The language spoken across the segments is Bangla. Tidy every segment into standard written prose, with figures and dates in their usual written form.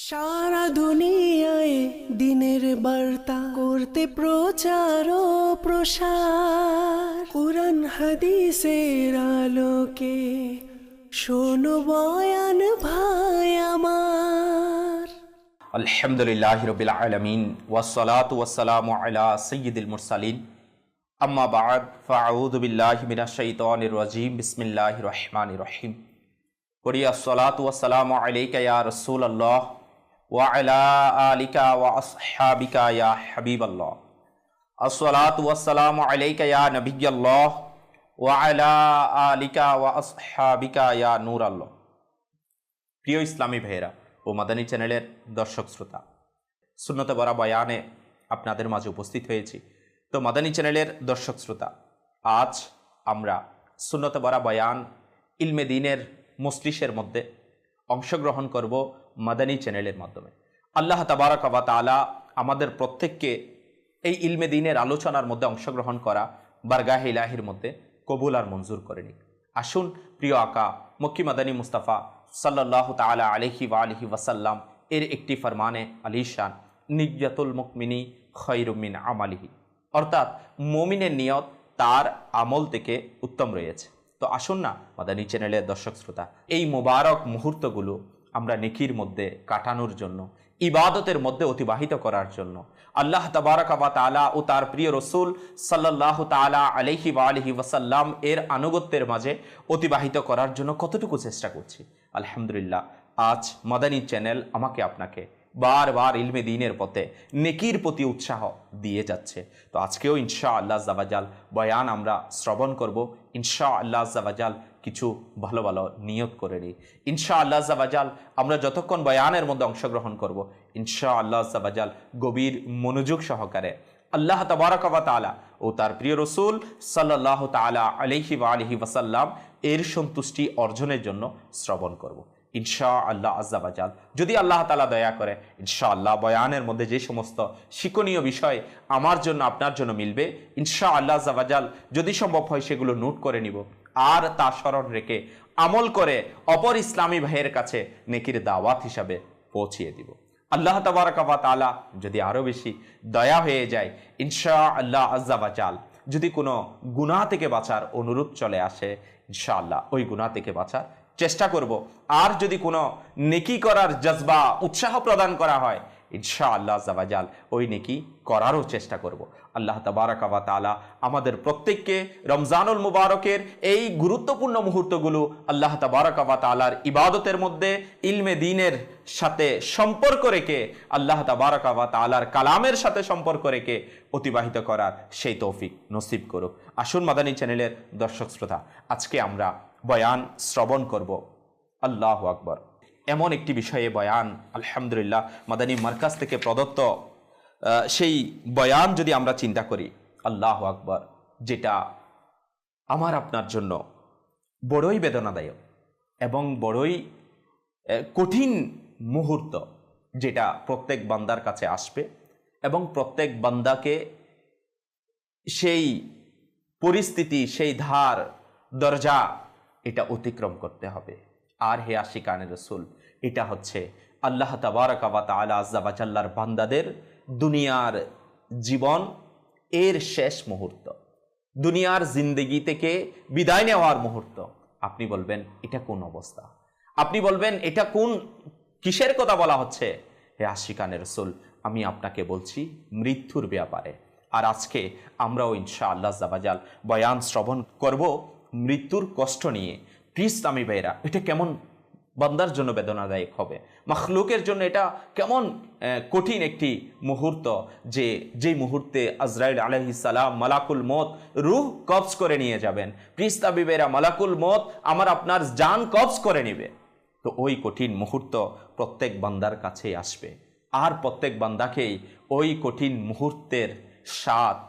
সারা দুনিয়ায় দিনের বার্তা করতে প্রচার ও প্রসার, কুরআন হাদিসের আলোকে শোনো বয়ান ভাই আমার। আলহামদুলিল্লাহি রাব্বিল আলামিন ওয়াসসালাতু ওয়াসসালামু আলা সাইয়্যিদিল মুরসালিন, আম্মা বা'দ, ফাআউযু বিল্লাহি মিনাশ শাইতানির রাজীম। বিসমিল্লাহির রহমানির রহিম। পড়ি আসসালাতু ওয়াসসালামু আলাইকা ইয়া রাসূলুল্লাহ ওয়া আলা আলিকা ওয়া আসহাবিকা ইয়া হাবিবাল্লাহ। আসসালাতু ওয়াসসালামু আলাইকা ইয়া নবিয়্যাল্লাহ ওয়া আলা আলিকা ওয়া আসহাবিকা ইয়া নূরাল্লাহ। প্রিয় ইসলামী ভাইয়েরা ও মাদানী চ্যানেলের দর্শক শ্রোতা, সুন্নতে বরা বয়ানে আপনাদের মাঝে উপস্থিত হয়েছি। তো মাদানী চ্যানেলের দর্শক শ্রোতা, আজ আমরা সুন্নতে বরা বয়ান ইলমে দ্বীনের মজলিসের মধ্যে অংশগ্রহণ করব মাদানী চ্যানেলের মাধ্যমে। আল্লাহ তাবারাক ওয়া তাআলা আমাদের প্রত্যেককে এই ইলমে দ্বীনের আলোচনার মধ্যে অংশগ্রহণ করা বারগাহে ইলাহির মধ্যে কবুল আর মঞ্জুর করে নিক। আসুন প্রিয় আকা মক্কি মাদানী মুস্তাফা সাল্লাল্লাহু তাআলা আলাইহি ওয়া আলিহি ওয়াসাল্লাম এর একটি ফরমানে আলিশান, নিয়্যাতুল মুমিনি খায়রুম মিন আমালিহি, অর্থাৎ মুমিনের নিয়ত তার আমল থেকে উত্তম রয়েছে। তো আসুন না মাদানী চ্যানেলের দর্শক শ্রোতা, এই মোবারক মুহূর্তগুলো আমরা নেকির মধ্যে কাটানোর জন্য, ইবাদতের মধ্যে অতিবাহিত করার জন্য, আল্লাহ তাবারাক ওয়া তাআলা ও তার প্রিয় রসুল সাল্লাল্লাহু তাআলা আলাইহি ওয়া আলিহি ওয়াসাল্লাম এর আনুগত্যের মাঝে অতিবাহিত করার জন্য কতটুকু চেষ্টা করছি। আলহামদুলিল্লাহ, আজ মাদানী চ্যানেল আমাকে আপনাকে বারবার ইলমে দ্বীনের পথে নেকির প্রতি উৎসাহ দিয়ে যাচ্ছে। তো আজকেও ইনশাআল্লাহ আজ্জা ওয়া জাল বয়ান আমরা শ্রবণ করব। ইনশাআল্লাহ আজ্জা ওয়া জাল কিছু ভালো ভালো নিয়ত করে নিই। ইনশাআল্লাহ আজ্জা ওয়া জাল আমরা যতক্ষণ বয়ানের মধ্যে অংশগ্রহণ করব, ইনশাআল্লাহ আজ্জা ওয়া জাল গভীর মনোযোগ সহকারে আল্লাহ তাবারাক ওয়া তাআলা ও তার প্রিয় রসুল সাল্লাল্লাহু তাআলা আলাইহি ওয়া আলিহি ওয়াসাল্লাম এর সন্তুষ্টি অর্জনের জন্য শ্রবণ করব ইনশাআল্লাহ আজ্জা ওয়া জাল। যদি আল্লাহ তাআলা দয়া করে, ইনশাআল্লাহ বয়ানের মধ্যে যে সমস্ত শিক্ষণীয় বিষয় আমার জন্য আপনার জন্য মিলবে, ইনশাআল্লাহ আজ্জা ওয়া জাল যদি সম্ভব হয় সেগুলো নোট করে নিব আর তা স্মরণ রেখে আমল করে অপর ইসলামী ভাইয়ের কাছে নেকির দাওয়াত হিসাবে পৌঁছিয়ে দিব। আল্লাহ তাবারাক ওয়া তাআলা যদি আরো বেশি দয়া হয়ে যায়, ইনশাআল্লাহ আজ্জা ওয়া জাল যদি কোনো গুনাহ থেকে বাঁচার অনুরোধ চলে আসে, ইনশাআল্লাহ ওই গুনাহ থেকে বাঁচার চেষ্টা করব। আর যদি কোনো নেকি করার জজবা উৎসাহ প্রদান করা হয়, ইনশাআল্লাহ আজ্জা ওয়া জাল ওই নেকি করারও চেষ্টা করব। আল্লাহ তাবারাক ওয়া তাআলা আমাদের প্রত্যেককে রমজানুল মুবারকের এই গুরুত্বপূর্ণ মুহূর্তগুলো আল্লাহ তাবারাক ওয়া তাআলার ইবাদতের মধ্যে ইলমে দ্বীনের সাথে সম্পর্ক রেখে, আল্লাহ তাবারাক ওয়া তাআলার কালামের সাথে সম্পর্ক রেখে অতিবাহিত করার সেই তৌফিক নসিব করুক। আসুন মাদানী চ্যানেলের দর্শক শ্রোতা, আজকে আমরা বয়ান শ্রবণ করব। আল্লাহু আকবার। এমন একটি বিষয়ে বয়ান, আলহামদুলিল্লাহ মাদানী মার্কাজ থেকে প্রদত্ত সেই বয়ান যদি আমরা চিন্তা করি, আল্লাহু আকবার, যেটা আমার আপনার জন্য বড়ই বেদনাদায়ক এবং বড়ই কঠিন মুহূর্ত, যেটা প্রত্যেক বান্দার কাছে আসবে এবং প্রত্যেক বান্দাকে সেই পরিস্থিতি, সেই ধার দরজা এটা অতিক্রম করতে হবে। আর হে আশিকানে রসুল, এটা হচ্ছে আল্লাহ তাবারাক ওয়া তাআলা আজ্জা ওয়া জাল্লার বান্দাদের দুনিয়ার জীবন এর শেষ মুহূর্ত, দুনিয়ার জিন্দেগি থেকে বিদায় নেওয়ার মুহূর্ত। আপনি বলবেন এটা কোন অবস্থা? আপনি বলবেন এটা কিসের কথা বলা হচ্ছে? হে আশিকানে রসুল, আমি আপনাকে বলছি মৃত্যুর ব্যাপারে। আর আজকে আমরাও ইনশাআল্লাহ আজ্জা ওয়া জাল বয়ান শ্রবণ করব মৃত্যুর কষ্ট নিয়ে। প্রিয় ইসলামী ভাইরা, এটা কেমন বান্দার জন্য বেদনাদায়ক হবে, মাখলুকের জন্য এটা কেমন কঠিন একটি মুহূর্ত, যেই মুহূর্তে আজরাইল আলাইহিস সালাম মালাকুল মউত রূহ কবজ করে নিয়ে যাবেন। প্রিয় ইসলামী ভাইরা, মালাকুল মউত আমার আপনার জান কবজ করে নেবে। তো ওই কঠিন মুহূর্ত প্রত্যেক বান্দার কাছে আসবে, আর প্রত্যেক বান্দাকেই ওই কঠিন মুহূর্তের স্বাদ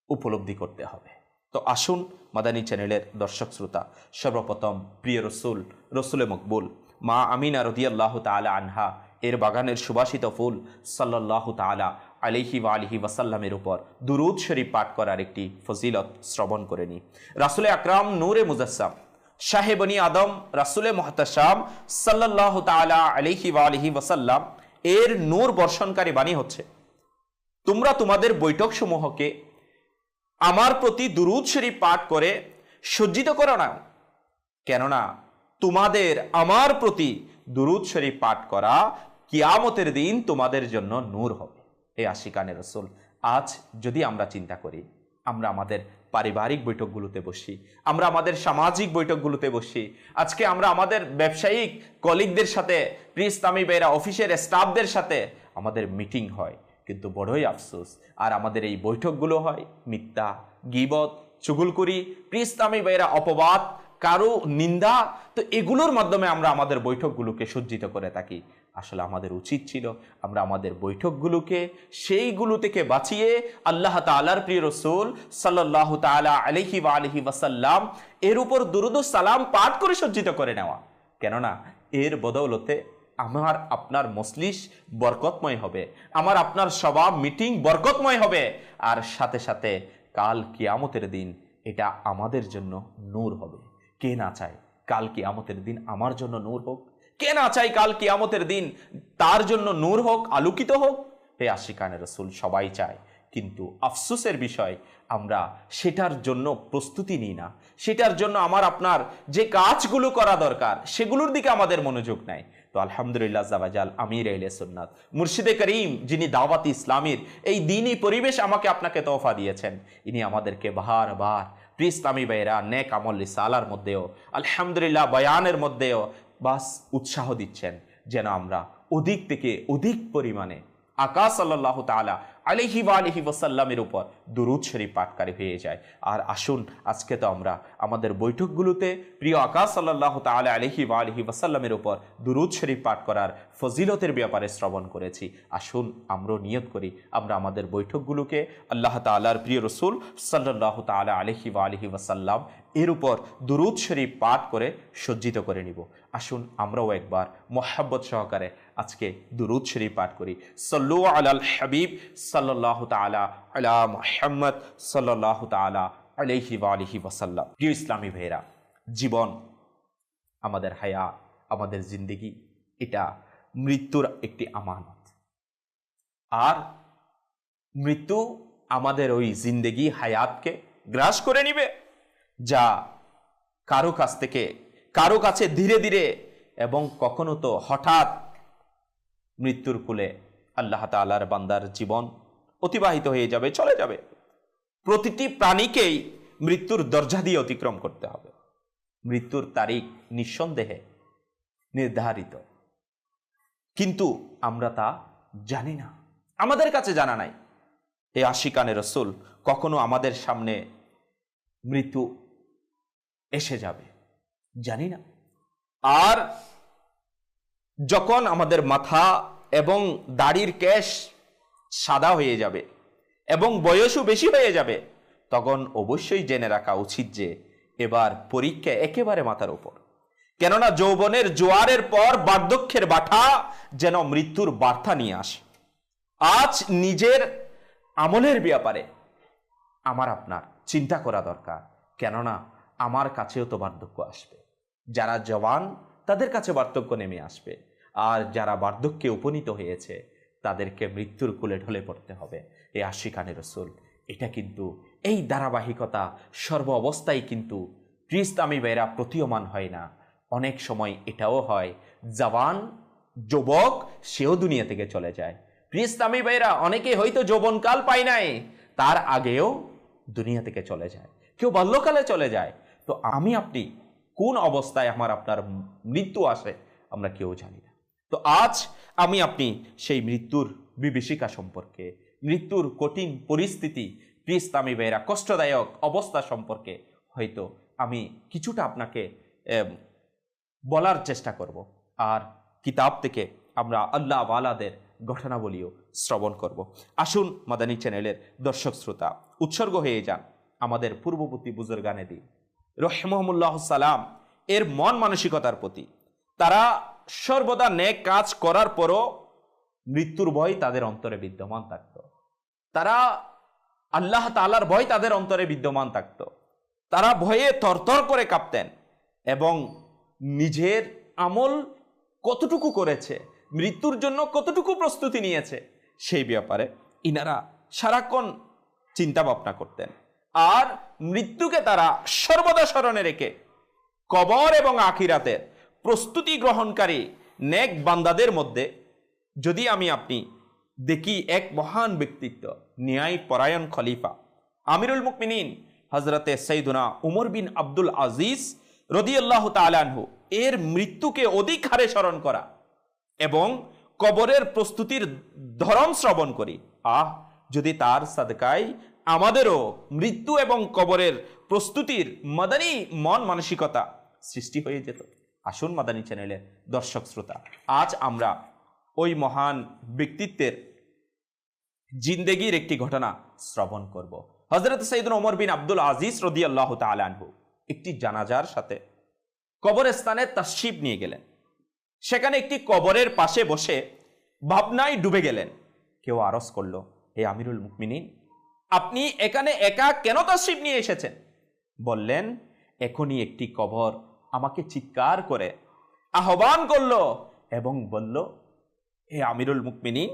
উপলব্ধি করতে হবে। তো আসুন মাদানী চ্যানেলের দর্শক শ্রোতা, সর্বপ্রথম প্রিয় রসুলে মকবুল মা আমিনা রাদিয়াল্লাহু তাআলা আনহা এর বাগানের সুবাসিত ফুল সাল্লাল্লাহু তাআলা আলাইহি ওয়া আলিহি ওয়াসাল্লামের উপর দুরূদ শরীফ পাঠ করার একটি ফজিলত শ্রবণ করে নি। রাসূল আকরাম নূরে মুজাসসাম শাহে বনি আদম রাসূলে মুহতাশাম সাল্লাল্লাহু তাআলা আলাইহি ওয়া আলিহি ওয়াসাল্লাম এর নূর বর্ষণকারী বাণী হচ্ছে, তোমরা তোমাদের বৈঠক সমূহকে আমার প্রতি দুরূদ শরীফ পাঠ করে সজ্জিত করো না, কেননা তোমাদের আমার প্রতি দুরূদ শরীফ পাঠ করা কিয়ামতের দিন তোমাদের জন্য নূর হবে। হে আশিকানে রাসূল, আজ যদি আমরা চিন্তা করি, আমরা আমাদের পারিবারিক বৈঠকগুলোতে বসি, আমরা আমাদের সামাজিক বৈঠকগুলোতে বসি, আজকে আমরা আমাদের ব্যবসায়িক কলিগদের সাথে, প্রিয় ইসলামী ভাইরা অফিসের স্টাফদের সাথে আমাদের মিটিং হয়, কিন্তু বড়ই আফসোস আর আমাদের এই বৈঠকগুলো হয় মিথ্যা, গীবত, চুগলখুরি, প্রিয় ইসলামী ভাইরা অপবাদ, কারো নিন্দা। তো এগুলোর মাধ্যমে আমরা আমাদের বৈঠকগুলোকে সজ্জিত করে থাকি। আসলে আমাদের উচিত ছিল আমরা আমাদের বৈঠকগুলোকে সেইগুলো থেকে বাঁচিয়ে আল্লাহ তাআলার প্রিয় রাসূল সাল্লাল্লাহু তাআলা আলাইহি ওয়া আলিহি ওয়াসাল্লাম এর উপর দুরূদ ও সালাম পাঠ করে সজ্জিত করে নেওয়া, কেননা এর বদৌলতে আমার আপনার মজলিস বরকতময় হবে, আমার আপনার সভা মিটিং বরকতময় হবে, আর সাথে সাথে কাল কিয়ামতের দিন এটা আমাদের জন্য নূর হবে। কে না চায় কাল কিয়ামতের দিন আমার জন্য নূর হোক? কে না চায় কাল কিয়ামতের দিন তার জন্য নূর হোক, আলোকিত হোক? হে আশিকানে রাসূল, সবাই চায়, কিন্তু আফসোসের বিষয় আমরা সেটার জন্য প্রস্তুতি নিই না, সেটার জন্য আমার আপনার যে কাজগুলো করা দরকার সেগুলোর দিকে আমাদের মনোযোগ নাই। তো আলহামদুলিল্লাহ জাওয়াজাল আমির আহলে সুন্নাত মুর্শিদে করিম, যিনি দাওয়াত ইসলামের এই দ্বীনি পরিবেশ আমাকে আপনাকে তোহফা দিয়েছেন, ইনি আমাদেরকে বারবার প্রিয় ইসলামী ভাইরা নেক আমল রিসালার মধ্যেও আলহামদুলিল্লাহ বয়ানের মধ্যেও বাস উৎসাহ দিচ্ছেন যেন আমরা অধিক থেকে অধিক পরিমাণে আকা সাল্লাল্লাহু তাআলা আলাইহি ওয়া আলিহি ওয়াসাল্লামের উপর দুরূদ শরীফ পাঠকারী হয়ে যায়। আর আসুন, আজকে তো আমরা আমাদের বৈঠকগুলোতে প্রিয় আকা সাল্লাল্লাহু তাআলা আলাইহি ওয়া আলিহি ওয়াসাল্লামের উপর দুরূদ শরীফ পাঠ করার ফজিলতের ব্যাপারে শ্রবণ করেছি। আসুন আমরা নিয়ত করি আমরা আমাদের বৈঠকগুলোকে আল্লাহ তাআলার প্রিয় রাসূল সাল্লাল্লাহু তাআলা আলাইহি ওয়া আলিহি ওয়াসাল্লাম এর উপর দুরূদ শরীফ পাঠ করে সজ্জিত করে নিব। আসুন আমরাও একবার মোহাব্বত সহকারে আজকে দুরূদ শরীফ পাঠ করি। সল্লু আলাল হাবিব সাল্লাল্লাহু তাআলা আলা মুহাম্মদ সাল্লাল্লাহু তাআলা আলাইহি ওয়া আলিহি ওয়াসাল্লাম। প্রিয় ইসলামী ভাইরা, জীবন, আমাদের হায়াত, আমাদের জিন্দেগি, এটা মৃত্যুর একটি আমানত। আর মৃত্যু আমাদের ওই জিন্দেগি হায়াতকে গ্রাস করে নিবে, যা কারো কাছ থেকে কারো কাছে ধীরে ধীরে এবং কখনো তো হঠাৎ মৃত্যুর কোলে আল্লাহ তাআলার বান্দার জীবন অতিবাহিত হয়ে যাবে, চলে যাবে। প্রতিটি প্রাণীকেই মৃত্যুর দরজা দিয়ে অতিক্রম করতে হবে। মৃত্যুর তারিখ নিঃসন্দেহে নির্ধারিত, কিন্তু আমরা তা জানি না, আমাদের কাছে জানা নাই। এই আশিকানে রাসূল, কখনো আমাদের সামনে মৃত্যু এসে যাবে জানি না। আর যখন আমাদের মাথা এবং দাড়ির কেশ সাদা হয়ে যাবে এবং বয়সও বেশি হয়ে যাবে, তখন অবশ্যই জেনে রাখা উচিত যে এবার পরীক্ষা একেবারে মাথার উপর। কেননা যৌবনের জোয়ারের পর বার্ধক্যের বাধা যেন মৃত্যুর বার্তা নিয়ে আসে। আজ নিজের আমলের ব্যাপারে আমার আপনার চিন্তা করা দরকার, কেননা আমার কাছেও তো বার্ধক্য আসবে। যারা জওয়ান তাদের কাছে বার্ধক্য নেমে আসবে, আর যারা বার্ধক্যে উপনীত হয়েছে তাদেরকে মৃত্যুর কোলে ঢলে পড়তে হবে। এই আশিকানে রাসূল, এটা কিন্তু এই ধারাবাহিকতা সর্ব অবস্থায় কিন্তু প্রিয় ইসলামী ভাইরা প্রতীয়মান হয় না। অনেক সময় এটাও হয় জওয়ান যুবক সেও দুনিয়া থেকে চলে যায়। প্রিয় ইসলামী ভাইরা, অনেকে হয়তো যৌবনকাল পায় নাই, তার আগেও দুনিয়া থেকে চলে যায়, কেউ বাল্যকালে চলে যায়। তো আমি আপনি কোন অবস্থায় আমার আপনার মৃত্যু আসে আমরা কেউ জানি না। তো আজ আমি আপনি সেই মৃত্যুর বিভীষিকা সম্পর্কে, মৃত্যুর কঠিন পরিস্থিতি, প্রিয় ইসলামী ভাইরা কষ্টদায়ক অবস্থা সম্পর্কে হয়তো আমি কিছুটা আপনাকে বলার চেষ্টা করব। আর কিতাব থেকে আমরা আল্লাহ ওয়ালাদের ঘটনাবলীও শ্রবণ করব। আসুন মাদানী চ্যানেলের দর্শক শ্রোতা, উৎসর্গ হয়ে যান আমাদের পূর্ববর্তী বুজুর্গানে দিন রহিমাহুমুল্লাহ সালাম এর মন মানসিকতার প্রতি। তারা সর্বদা নেক কাজ করার পরও মৃত্যুর ভয় তাদের অন্তরে বিদ্যমান থাকত। তারা আল্লাহ তাআলার ভয় তাদের অন্তরে বিদ্যমান থাকত। তারা ভয়ে থরথর করে কাঁপতেন। এবং নিজের আমল কতটুকু করেছে, মৃত্যুর জন্য কতটুকু প্রস্তুতি নিয়েছে, সেই ব্যাপারে ইনারা সারাক্ষণ চিন্তা ভাবনা করতেন। আর মৃত্যুকে তারা সর্বদা স্মরণে রেখে কবর এবং আখিরাতের প্রস্তুতি গ্রহণকারী নেক বান্দাদের মধ্যে যদি আমি আপনি দেখি এক মহান ব্যক্তিত্ব, ন্যায় পরায়ণ খলিফা আমিরুল মুমিনিন হজরতে সৈয়দনা উমর বিন আব্দুল আজিজ রাদিয়াল্লাহু তাআলা আনহু এর মৃত্যুকে অধিক হারে স্মরণ করা এবং কবরের প্রস্তুতির ধরন শ্রবণ করি। যদি তার সাদকায় আমাদেরও মৃত্যু এবং কবরের প্রস্তুতির মাদানী মন মানসিকতা সৃষ্টি হয়ে যেত। আসুন মাদানী চ্যানেলের দর্শক শ্রোতা, আজ আমরা ওই মহান ব্যক্তিত্বের জিন্দেগির একটি ঘটনা শ্রবণ করব। হযরত সাইয়েদনা ওমর বিন আব্দুল আজিজ রাদিয়াল্লাহু তাআলা আনহু একটি জানাজার সাথে কবরস্থানে তাশরিফ নিয়ে গেলেন। সেখানে একটি কবরের পাশে বসে ভাবনায় ডুবে গেলেন। কেউ আরজ করল, হে আমিরুল মুমিনিন, আপনি এখানে একা কেন তাশরিফ নিয়ে এসেছেন? বললেন, এখনই একটি কবর আমাকে চিৎকার করে আহ্বান করল এবং বলল, হে আমিরুল মুমিনিন,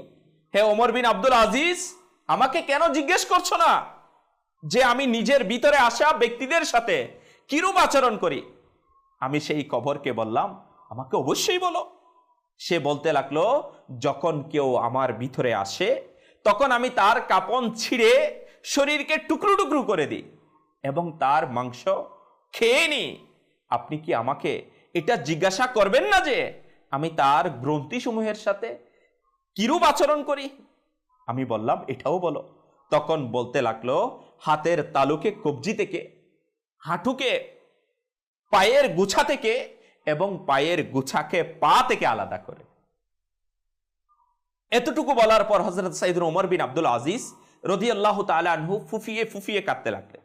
হে ওমর বিন আব্দুল আজিজ, আমাকে কেন জিজ্ঞেস করছো না যে আমি নিজের ভিতরে আসা ব্যক্তিদের সাথে কিরূপ আচরণ করি? আমি সেই কবরকে বললাম, আমাকে অবশ্যই বলো। সে বলতে লাগলো, যখন কেউ আমার ভিতরে আসে তখন আমি তার কাপন ছিঁড়ে শরীরকে টুকরো টুকরো করে দিই এবং তার মাংস খেয়ে নিই। আপনি কি আমাকে এটা জিজ্ঞাসা করবেন না যে আমি তার গ্রন্থিসমূহের সাথে কিরূপ আচরণ করি? আমি বললাম, এটাও বলো। তখন বলতে লাগলো, হাতের তালুকে কবজি থেকে, হাঁটুকে পায়ের গুছা থেকে এবং পায়ের গুছাকে পা থেকে আলাদা করে। এতটুকু বলার পর হযরত সাইয়েদনা ওমর বিন আব্দুল আজিজ রাদিয়াল্লাহু তাআলা আনহু ফুফিয়ে ফুফিয়ে কাঁদতে লাগলেন।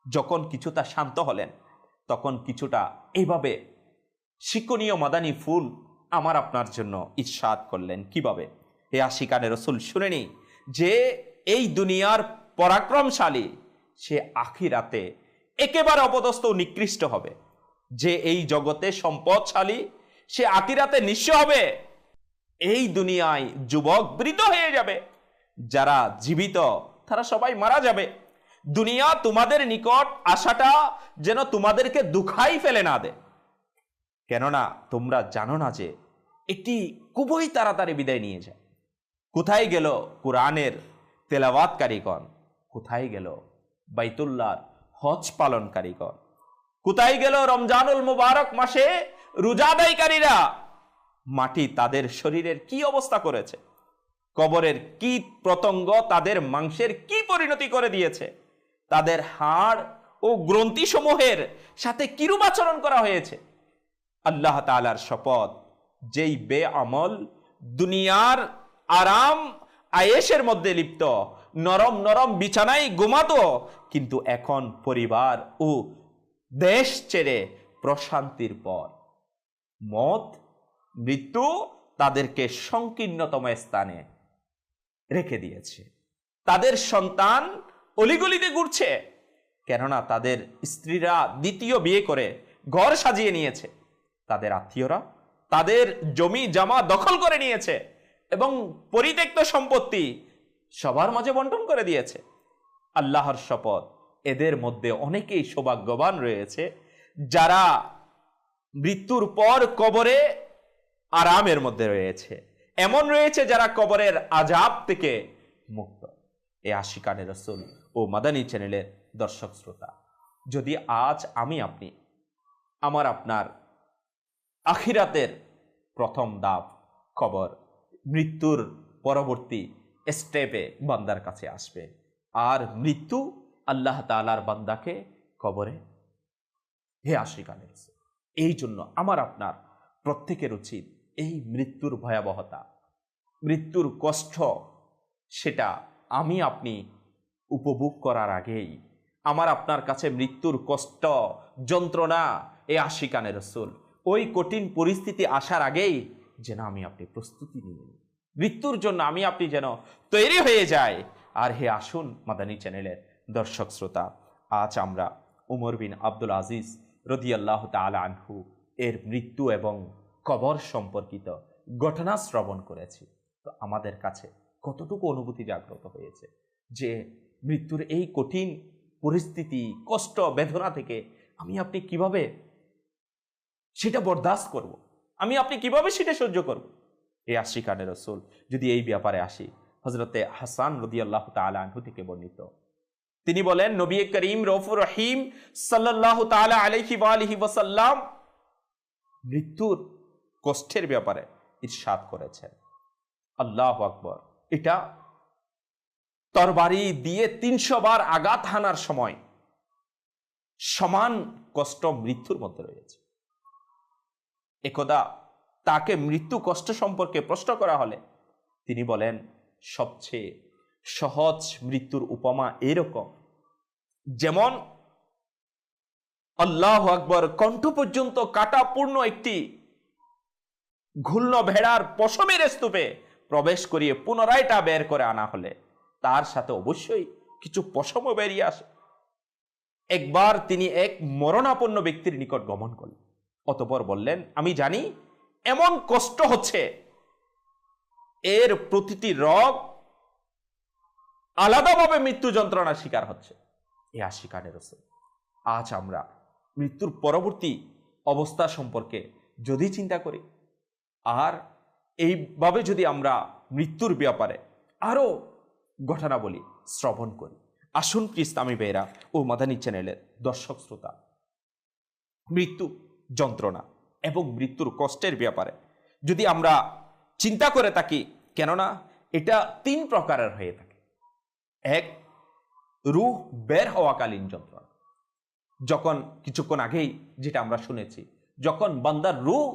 যখন কিছুটা শান্ত হলেন তখন কিছুটা এইভাবে শিকনীয় মাদানী ফুল আমার আপনার জন্য ইরশাদ করলেন। কিভাবে? হে আশিকানে রাসূল, শুনে নি যে এই দুনিয়ার পরাক্রমশালী সে আখিরাতে একেবারে অপদস্থ ও নিকৃষ্ট হবে। যে এই জগতে সম্পদশালী সে আখিরাতে নিঃস্ব হবে। এই দুনিয়ায় যুবক বৃদ্ধ হয়ে যাবে, যারা জীবিত তারা সবাই মারা যাবে। দুনিয়া তোমাদের নিকট আসাটা যেন তোমাদেরকে দুখাই ফেলে না দেয়, কেননা তোমরা জানো না যে এটি খুবই তাড়াতাড়ি বিদায় নিয়ে যায়। কোথায় গেল কোরআনের তেলাওয়াতকারীগণ? কোথায় গেল বাইতুল্লাহর হজ পালনকারীগণ? কোথায় গেল রমজানুল মুবারক মাসে রোজাদাইকারীরা? মাটি তাদের শরীরের কি অবস্থা করেছে, কবরের কীট পতঙ্গ তাদের মাংসের কি পরিণতি করে দিয়েছে, তাদের হাড় ও গ্রন্থি সমূহের সাথে কিরূপ আচরণ করা হয়েছে। আল্লাহ তাআলার শপথ, যেই বেআমল দুনিয়ার আরাম আয়েশের মধ্যে লিপ্ত, নরম নরম বিছানায় ঘুমাতো, কিন্তু এখন পরিবার ও দেশ ছেড়ে প্রশান্তির পর মত মৃত্যু তাদেরকে সংকীর্ণতম স্থানে রেখে দিয়েছে। তাদের সন্তান অলিগলিতে ঘুরছে, কেননা তাদের স্ত্রীরা দ্বিতীয় বিয়ে করে ঘর সাজিয়ে নিয়েছে। তাদের আত্মীয়রা তাদের জমি জমা দখল করে নিয়েছে এবং পরিত্যক্ত সম্পত্তি সবার মাঝে বন্টন করে দিয়েছে। আল্লাহর শপথ, এদের মধ্যে অনেকেই সৌভাগ্যবান রয়েছে যারা মৃত্যুর পর কবরে আরামের মধ্যে রয়েছে, এমন রয়েছে যারা কবরের আযাব থেকে মুক্ত। এ আশিকানে রাসূল ও মাদানী চ্যানেলের দর্শক শ্রোতা, যদি আজ আমি আপনি আমার আপনার আখিরাতের প্রথম ধাপ কবর, মৃত্যুর পরবর্তী স্টেপে বান্দার কাছে আসবে, আর মৃত্যু আল্লাহ তাআলার বান্দাকে কবরে। হে আশিকানে রাসূল, এই জন্য আমার আপনার প্রত্যেকের উচিত এই মৃত্যুর ভয়াবহতা, মৃত্যুর কষ্ট, সেটা আমি আপনি উপভোগ করার আগেই আমার আপনার কাছে মৃত্যুর কষ্ট যন্ত্রণা, এ আশিকানে রাসূল, ওই কঠিন পরিস্থিতি আসার আগেই যেন আমি আপনি প্রস্তুতি নিই, মৃত্যুর জন্য আমি আপনি যেন তৈরি হয়ে যাই। আর হে আসুন মাদানী চ্যানেলের দর্শক শ্রোতা, আজ আমরা উমর বিন আব্দুল আজিজ রাদিয়াল্লাহু তাআলা আনহু এর মৃত্যু এবং কবর সম্পর্কিত ঘটনা শ্রবণ করেছি, তো আমাদের কাছে কতটুকু অনুভূতি জাগ্রত হয়েছে যে মৃত্যুর এই কঠিন পরিস্থিতি, কষ্ট, বেদনা থেকে আমি আপনি কিভাবে সেটা বরদাস্ত করব, আমি আপনি কিভাবে সেটা সহ্য করব। এই আশিকানে রাসূল যদি এই ব্যাপারে আসি, হযরতে হাসান রাদিয়াল্লাহু তাআলা আনহু থেকে বর্ণিত, তিনি বলেন নবী করিম রউফুর রহিম সাল্লাল্লাহু তাআলা আলাইহি ওয়া আলিহি ওয়াসাল্লাম মৃত্যুর কষ্টের ব্যাপারে ইরশাদ করেছেন, আল্লাহু আকবার, এটা তরবারি দিয়ে ৩০০ বার আঘাত হানার সময় সমান কষ্ট মৃত্যুর মধ্যে রয়েছে। একদা তাকে মৃত্যু কষ্ট সম্পর্কে প্রশ্ন করা হলে তিনি বলেন, সবচেয়ে সহজ মৃত্যুর উপমা এরকম, যেমন আল্লাহু আকবার কণ্ঠ পর্যন্ত কাঁটাপূর্ণ একটি ঘূর্ণ ভেড়ার পশমের স্তূপে প্রবেশ করিয়ে পুনরায় তা বের করে আনা হলে তার সাথে অবশ্যই কিছু পশমও বেরিয়ে আসে। একবার তিনি এক মরণাপন্ন ব্যক্তির নিকট গমন করলেন, অতঃপর বললেন, আমি জানি এমন কষ্ট হচ্ছে, এর প্রতিটি রগ আলাদাভাবে মৃত্যু যন্ত্রণার শিকার হচ্ছে। এ আশিকানে রাসূল, আজ আমরা মৃত্যুর পরবর্তী অবস্থা সম্পর্কে যদি চিন্তা করি, আর এইভাবে যদি আমরা মৃত্যুর ব্যাপারে আরো ঘটনাবলী শ্রবণ করি, আসুন ইসলামী ভাইরা ও মাদানী চ্যানেলের দর্শক শ্রোতা, মৃত্যু যন্ত্রণা এবং মৃত্যুর কষ্টের ব্যাপারে যদি আমরা চিন্তা করে থাকি, কেননা এটা ৩ প্রকারের হয়ে থাকে। এক, রূহ বের হওয়াকালীন যন্ত্রণা, যখন কিছুক্ষণ আগেই যেটা আমরা শুনেছি, যখন বান্দার রূহ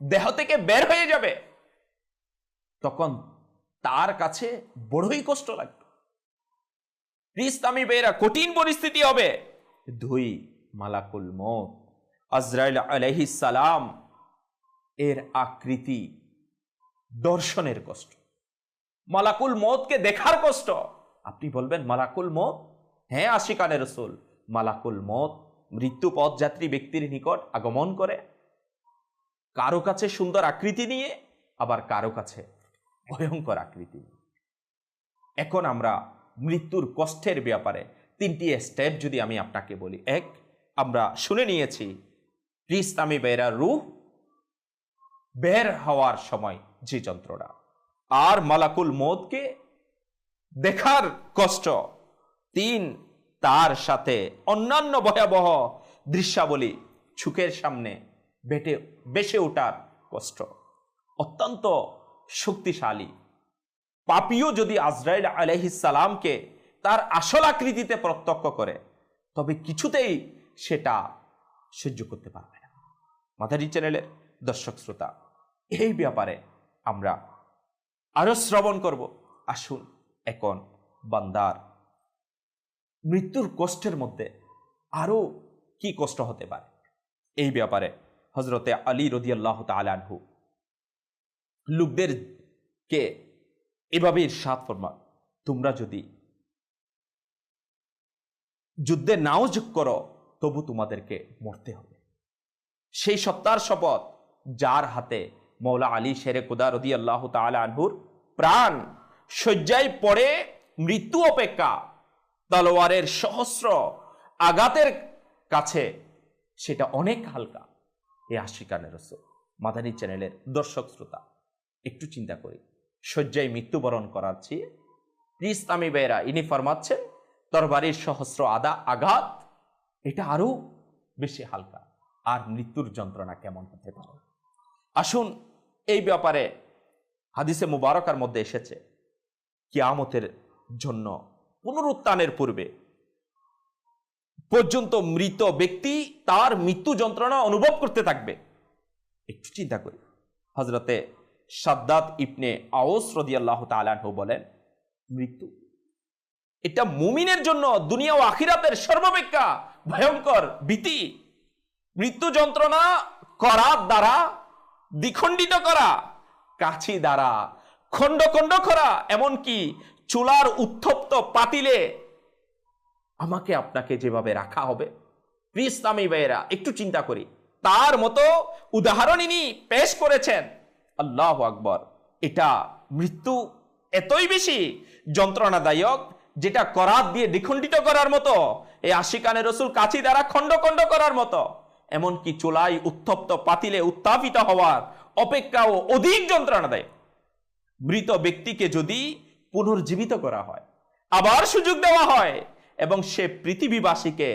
দেহ থেকে বের হয়ে যাবে তখন তার কাছে বড়ই কষ্ট লাগবে, ইসলামী ভাইরা কঠিন পরিস্থিতি হবে। ২, মালাকুল মউত আজরাইল আলাইহিস সালাম এর আকৃতি দর্শনের কষ্ট, মালাকুল মউতকে দেখার কষ্ট। আপনি বলবেন মালাকুল মউত? হ্যাঁ আশিকানে রাসূল, মালাকুল মউত মৃত্যু পথযাত্রী ব্যক্তির নিকট আগমন করে, কারো কাছে সুন্দর আকৃতি নিয়ে, আবার কারো কাছে ভয়ঙ্কর আকৃতি নিয়ে। এখন আমরা মৃত্যুর কষ্টের ব্যাপারে ৩টি স্টেপ যদি আমি আপনাকে বলি। এক, আমরা শুনে নিয়েছি ইসলামী ভাইরা রূহ বের হওয়ার সময় যে যন্ত্রণা, আর মালাকুল মউতকে দেখার কষ্ট। ৩, তার সাথে অন্যান্য ভয়াবহ দৃশ্যাবলী চোখের সামনে বেশে ওঠার কষ্ট। অত্যন্ত শক্তিশালী পাপীও যদি আজরাইল আলাইহিস সালামকে তার আসল আকৃতিতে প্রত্যক্ষ করে, তবে কিছুতেই সেটা সহ্য করতে পারবে না। মাদানী চ্যানেলের দর্শক শ্রোতা, এই ব্যাপারে আমরা আরো শ্রবণ করব। আসুন এখন বান্দার মৃত্যুর কষ্টের মধ্যে আরো কি কষ্ট হতে পারে এই ব্যাপারে হযরতে আলী রাদিয়াল্লাহু তাআলা আনহু লোকদেরকে এভাবে ইরশাদ ফরমান, তোমরা যদি যুদ্ধে নাও যোগ করো তবু তোমাদেরকে মরতে হবে। সেই সত্তার শপথ যার হাতে মৌলা আলী শেরে খুদা রাদিয়াল্লাহু তাআলা আনহুর প্রাণ শয্যায় পড়ে মৃত্যু অপেক্ষা তলোয়ারের সহস্র আঘাতের কাছে সেটা অনেক হালকা। এই আশিকানে রাসূল, মাদানী চ্যানেলের দর্শক শ্রোতা, একটু চিন্তা করি, শয্যায় মৃত্যুবরণ করার চেয়ে ইসলামী ভাইরা ইনি ফরমাচ্ছেন তরবারির সহস্র আঘাত এটা আরো বেশি হালকা, আর মৃত্যুর যন্ত্রণা কেমন হতে পারে। আসুন এই ব্যাপারে হাদিসে মুবারকার মধ্যে এসেছে, কিয়ামতের জন্য পুনরুত্থানের পূর্বে পর্যন্ত মৃত ব্যক্তি তার মৃত্যু যন্ত্রণা অনুভব করতে থাকবে। একটু চিন্তা করি, হযরতে শাদ্দাদ ইবনে আওস রাদিয়াল্লাহু তাআলা আনহু বলেন, মৃত্যু এটা মুমিনের জন্য দুনিয়া ও আখিরাতের সর্বাপেক্ষা ভয়ঙ্কর ভীতি। মৃত্যু যন্ত্রণা করার দ্বারা দ্বিখণ্ডিত করা, কাছি দ্বারা খণ্ড খণ্ড করা, এমনকি চুলার উত্তপ্ত পাতিলে আমাকে আপনাকে যেভাবে রাখা হবে প্রিয় ইসলামী ভাইয়েরা, একটু চিন্তা করি, তার মতো উদাহরণ ইনি পেশ করেছেন। আল্লাহু আকবার। এটা মৃত্যু এতই বেশি যন্ত্রণাদায়ক, যেটা করাত দিয়ে দ্বিখণ্ডিত করার মতো, এই আশিকানে রসুল কাঁচি দ্বারা খণ্ড খণ্ড করার মতো, এমনকি চুলায় উত্তপ্ত পাতিলে উত্তাপিত হওয়ার অপেক্ষাও অধিক যন্ত্রণাদায়ক। মৃত ব্যক্তিকে যদি পুনর্জীবিত করা হয়, আবার সুযোগ দেওয়া হয় এবং সে পৃথিবীবাসীকে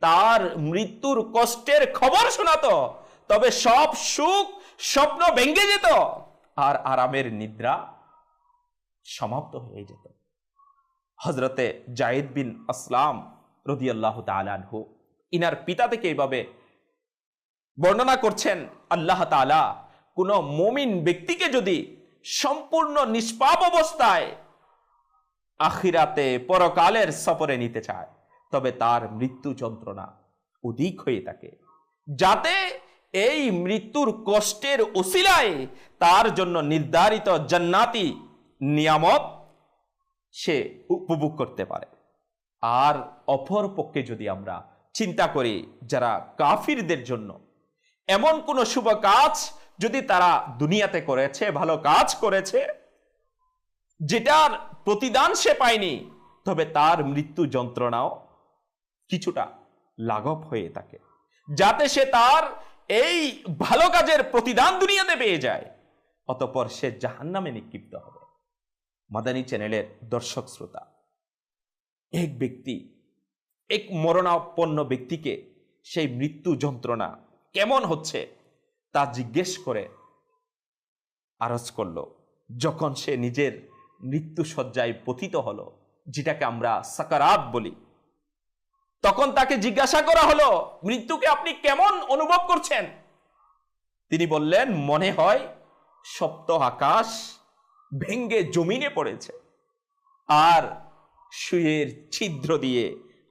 তার মৃত্যুর কষ্টের খবর শোনাতো, তবে সব সুখ স্বপ্ন ভেঙে যেত আর আরামের নিদ্রা সমাপ্ত হয়ে যেত। হযরতে জায়েদ বিন আসলাম রাদিয়াল্লাহু তাআলা আনহু, ইনার পিতা থেকে এইভাবে বর্ণনা করছেন, আল্লাহ তাআলা কোন মুমিন ব্যক্তিকে যদি সম্পূর্ণ নিষ্পাপ অবস্থায় আখিরাতে পরকালের সফরে নিতে চায়, তবে তার মৃত্যু যন্ত্রণা অধিক হয়ে থাকে, যাতে এই মৃত্যুর কষ্টের ওসিলায় তার জন্য নির্ধারিত জান্নাতি নিয়ামত সে উপভোগ করতে পারে। আর অপর পক্ষে যদি আমরা চিন্তা করি, যারা কাফিরদের জন্য এমন কোন শুভ কাজ যদি তারা দুনিয়াতে করেছে, ভালো কাজ করেছে, যেটার প্রতিদান সে পায়নি, তবে তার মৃত্যু যন্ত্রণাও কিছুটা লাঘব হয়ে থাকে, যাতে সে তার এই ভালো কাজের প্রতিদান দুনিয়াতে পেয়ে যায়, অতঃপর সে জাহান্নামে নিক্ষিপ্ত হবে। মাদানী চ্যানেলের দর্শক শ্রোতা, এক ব্যক্তি এক মরণাপন্ন ব্যক্তিকে সেই মৃত্যু যন্ত্রণা কেমন হচ্ছে তা জিজ্ঞেস করে আরজ করলো। যখন সে নিজের মৃত্যু শয্যায় পতিত হলো, যেটাকে আমরা সাকারাত বলি, তখন তাকে জিজ্ঞাসা করা হলো, মৃত্যুকে আপনি কেমন অনুভব করছেন? তিনি বললেন, মনে হয় সপ্ত আকাশ ভেঙ্গে জমিনে পড়েছে আর সুয়ের ছিদ্র দিয়ে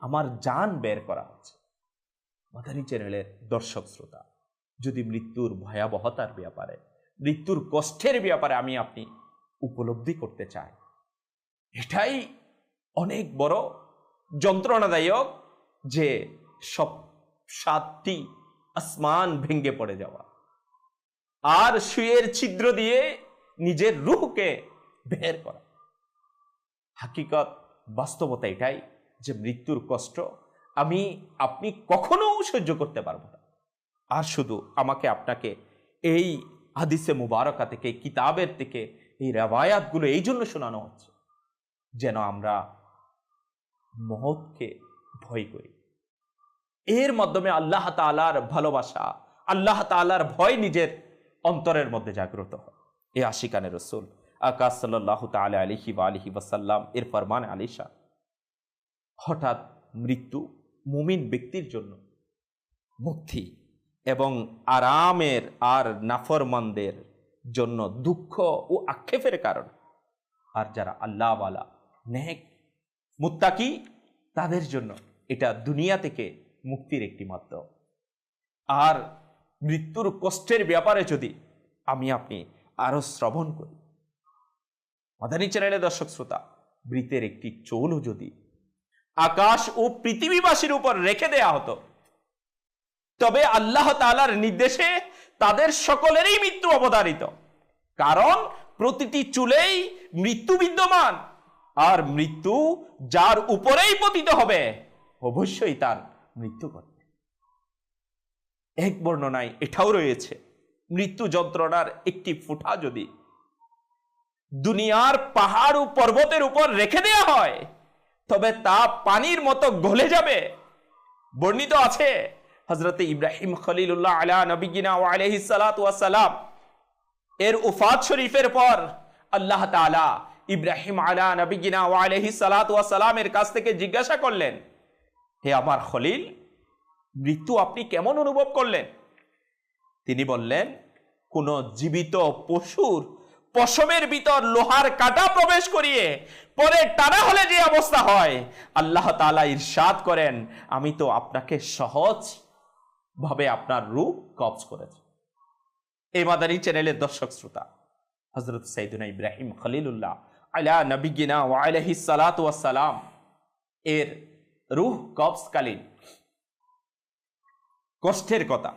আমার জান বের করা হচ্ছে। মাদানী চ্যানেলের দর্শক শ্রোতা, যদি মৃত্যুর ভয়াবহতার ব্যাপারে, মৃত্যুর কষ্টের ব্যাপারে আমি আপনি উপলব্ধি করতে চাই, এটাই অনেক বড় যন্ত্রণাদায়ক যে সব সাতটি আসমান ভেঙ্গে পড়ে যাওয়া আর সুয়ের ছিদ্র দিয়ে নিজের রূহকে বের করা। হাকিকত, বাস্তবতা এটাই যে মৃত্যুর কষ্ট আমি আপনি কখনো সহ্য করতে পারবো না। আর শুধু আমাকে আপনাকে এই হাদিসে মুবারকা থেকে, কিতাবের থেকে এই রাবায়াতগুলো এই জন্য শোনানো হচ্ছে যেন আমরা মওতকে ভয় করি। এর মাধ্যমে আল্লাহ তাআলার ভালোবাসা, আল্লাহ তাআলার ভয় নিজের অন্তরের মধ্যে জাগ্রত হয়। এ আশিকানে রসুল আকা সাল্লাল্লাহু তাআলা আলাইহি ওয়া আলিহি ওয়াসাল্লাম এর ফরমান আলিশা, হঠাৎ মৃত্যু মুমিন ব্যক্তির জন্য মুক্তি এবং আরামের, আর নাফরমানদের জন্য দুঃখ ও আক্ষেপের কারণ। আর যারা আল্লাহওয়ালা, নেক, মুত্তাকি, তাদের জন্য এটা দুনিয়া থেকে মুক্তির একটি মাধ্যম। আর মৃত্যুর কষ্টের ব্যাপারে যদি আমি আপনি আরো শ্রবণ করি, মাদানী চ্যানেলের দর্শক শ্রোতা, মৃতের একটি চুলও যদি আকাশ ও পৃথিবীবাসীর উপর রেখে দেয়া হতো, তবে আল্লাহ তাআলার নির্দেশে তাদের সকলেরই মৃত্যু অবধারিত। কারণ প্রতিটি চুলেই মৃত্যু বিদ্যমান, আর মৃত্যু যার উপরেই পতিত হবে অবশ্যই তার মৃত্যু ঘটবে। এক বর্ণনায় এটাও রয়েছে, মৃত্যু যন্ত্রণার একটি ফোঁটা যদি দুনিয়ার পাহাড় ও পর্বতের উপর রেখে দেয়া হয়, তবে তা পানির মতো গলে যাবে। বর্ণিত আছে, হযরত ইব্রাহিম খলিলুল্লাহ আলা নবিয়িনা ওয়া আলাইহিস সালাতু ওয়াস সালাম এর উফাত শরীফের পর আল্লাহ তাআলা ইব্রাহিম আলা নবিয়িনা ওয়া আলাইহিস সালাতু ওয়াস সালামের কাছ থেকে জিজ্ঞাসা করলেন, হে আমার খলিল, মৃত্যু আপনি কেমন অনুভব করলেন? তিনি বললেন, কোন জীবিত পশুর পশমের ভিতর লোহার কাঁটা প্রবেশ করিয়ে পরে টানা হলে যে অবস্থা হয়, আল্লাহ তাআলা ইরশাদ করেন, আমি তো আপনাকে সহজ ভাবে আপনার রূহ কবজ করেছি। এই মাদানী চ্যানেলের দর্শক শ্রোতা, হযরত সাইয়্যিদুনা ইব্রাহিম খলিলুল্লাহ আলা নবিয়িনা ওয়া আলাইহিস সালাতু ওয়াস সালাম এর রূহ কবজকালীন কষ্টের কথা।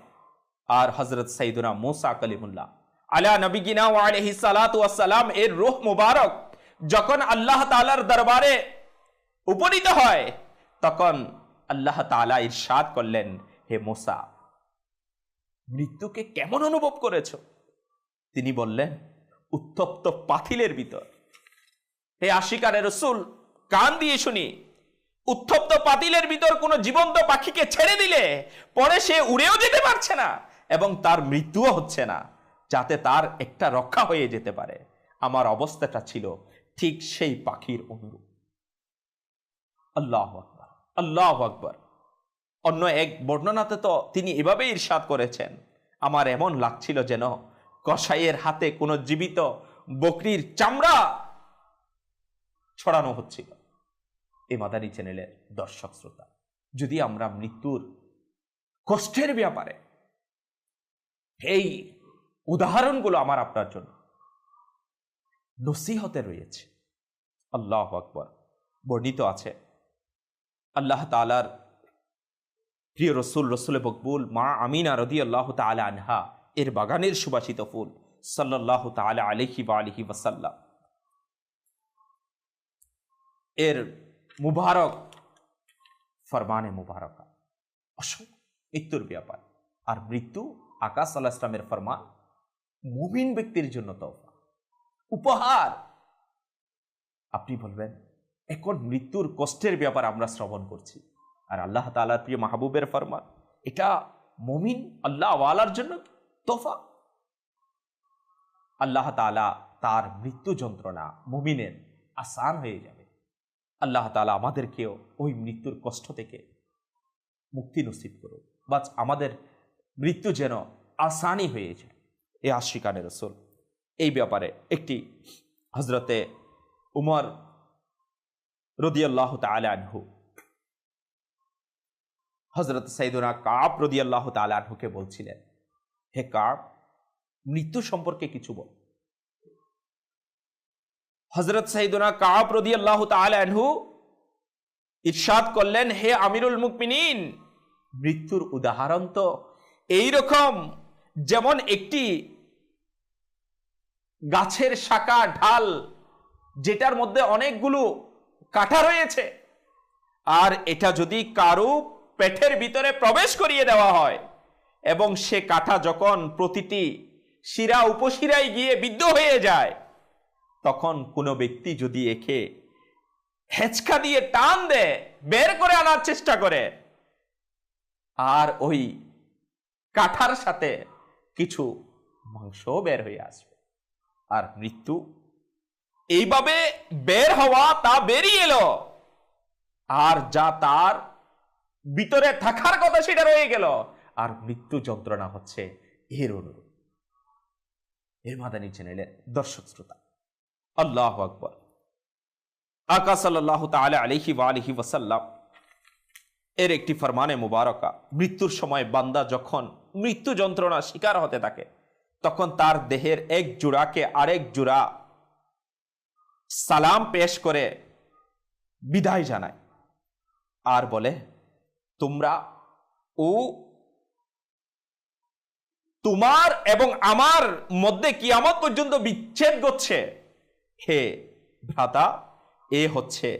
আর হযরত সাইয়্যিদুনা মুসা কালিমুল্লাহ আলা নবিয়িনা ওয়া আলাইহিস সালাতু ওয়াস সালাম এর রূহ মুবারক যখন আল্লাহ তাআলার দরবারে উপনীত হয়, তখন আল্লাহ তাআলা ইরশাদ করলেন, হে মুসা, মৃত্যুকে কেমন অনুভব করেছো? তিনি বললেন, উত্তপ্ত পাতিলের ভিতর। হে আশিকারে রাসূল, কান দিয়ে শুনি, উত্তপ্ত পাতিলের ভিতর কোনো জীবন্ত পাখিকে ছেড়ে দিলে পরে সে উড়েও যেতে পারছে না এবং তার মৃত্যুও হচ্ছে না, যাতে তার একটা রক্ষা হয়ে যেতে পারে। আমার অবস্থাটা ছিল ঠিক সেই পাখির অনুরূপ। আল্লাহু আকবার, আল্লাহু আকবার। অন্য এক বর্ণনাতে তো তিনি এভাবে ইরশাদ করেছেন, আমার এমন লাগছিল যেন কসাইয়ের হাতে কোনো জীবিত বকরির চামড়া ছড়ানো হচ্ছিল। এই মাদানী চ্যানেলের দর্শক শ্রোতা, যদি আমরা মৃত্যুর কষ্টের ব্যাপারে এই উদাহরণগুলো আমার আপনার জন্য নসিহতে রয়েছে। আল্লাহু আকবার। বর্ণিত আছে আল্লাহ তাআলার প্রিয় রসুল, রসুলে মকবুল মা আমিনা রাদিয়াল্লাহু তাআলা আনহা এর বাগানের সুবাসিত ফুল সাল্লাল্লাহু তাআলা আলাইহি ওয়া আলিহি ওয়াসাল্লাম এর মুবারক ফরমানে মুবারকা অসংখ্য মৃত্যুর ব্যাপার। আর মৃত্যু আকা সাল্লাল্লাহু আলাইহি ওয়াসাল্লামের ফরমান, মুমিন ব্যক্তির জন্য তওফা, উপহার। আপনি বলবেন, এখন মৃত্যুর কষ্টের ব্যাপার আমরা শ্রবণ করছি, আর আল্লাহ তাআলার প্রিয় মাহবুবের ফরমান, এটা মুমিন আল্লাহ ওয়ালার জন্য তোফা। আল্লাহ তাআলা তার মৃত্যু যন্ত্রণা মুমিনের আসান হয়ে যাবে। আল্লাহ তাআলা আমাদেরকেও ওই মৃত্যুর কষ্ট থেকে মুক্তি নসিব করুন, বাস আমাদের মৃত্যু যেন আসানি হয়ে যায়। এ আশিকানে রাসূল এই ব্যাপারে একটি হযরতে উমর রাদিয়াল্লাহু তাআলা আনহু হযরত সাইয়্যিদুনা কাব রাদিয়াল্লাহু তাআলা আনহুকে বলছিলেন, হে কাব, মৃত্যু সম্পর্কে কিছু বল। হযরত সাইয়্যিদুনা কাব রাদিয়াল্লাহু তাআলা আনহু ইরশাদ করলেন, হে আমিরুল মুমিনিন, মৃত্যুর উদাহরণ তো এইরকম যেমন একটি গাছের শাখা ঢাল যেটার মধ্যে অনেকগুলো কাঁটা রয়েছে, আর এটা যদি কারো পেটের ভিতরে প্রবেশ করিয়ে দেওয়া হয় এবং সে কাঁটা যখন প্রতিটি শিরা উপশিরায় গিয়ে বিদ্ধ হয়ে যায়, তখন কোনো ব্যক্তি যদি একে হেঁচকা দিয়ে টান দেয়, বের করে আনার চেষ্টা করে, আর ওই কাঁটার সাথে কিছু মাংস বের হয়ে আসবে। আর মৃত্যু এইভাবে বের হওয়া, তা বেরিয়ে এলো, আর যা তার ভিতরে থাকার কথা সেটা রয়ে গেল। আর মৃত্যু যন্ত্রণা হচ্ছে এর অনুরূপ। এর মাদানী চ্যানেলের দর্শক শ্রোতা, আল্লাহু আকবার। আকা সাল্লাল্লাহু তাআলা আলাইহি ওয়া আলিহি ওয়াসাল্লাম এর একটি ফরমানে মুবারকা, মৃত্যুর সময় বান্দা যখন মৃত্যু যন্ত্রণা শিকার হতে থাকে, তখন তার দেহের এক জোড়াকে আরেক জোড়া সালাম পেশ করে বিদায় জানায় আর বলে, তোমরা ও তোমার এবং আমার মধ্যে কিয়ামত পর্যন্ত বিচ্ছেদ ঘটছে। হে ভ্রাতা, এ হচ্ছে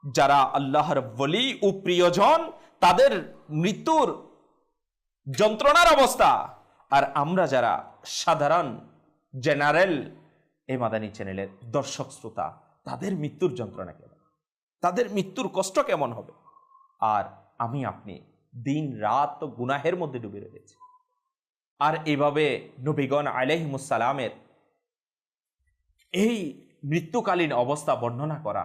যারা আল্লাহর ওলি ও প্রিয়জন, তাদের মৃত্যুর যন্ত্রণার অবস্থা। আর আমরা যারা সাধারণ জেনারেল এই মাদানী চ্যানেলের দর্শক শ্রোতা, তাদের মৃত্যুর যন্ত্রণা কেমন, তাদের মৃত্যুর কষ্ট কেমন হবে। আর আমি আপনি দিন রাত তো গুনাহের মধ্যে ডুবে রয়েছে। আর এভাবে নবীগণ আলাইহিমুস সালামের এই মৃত্যুকালীন অবস্থা বর্ণনা করা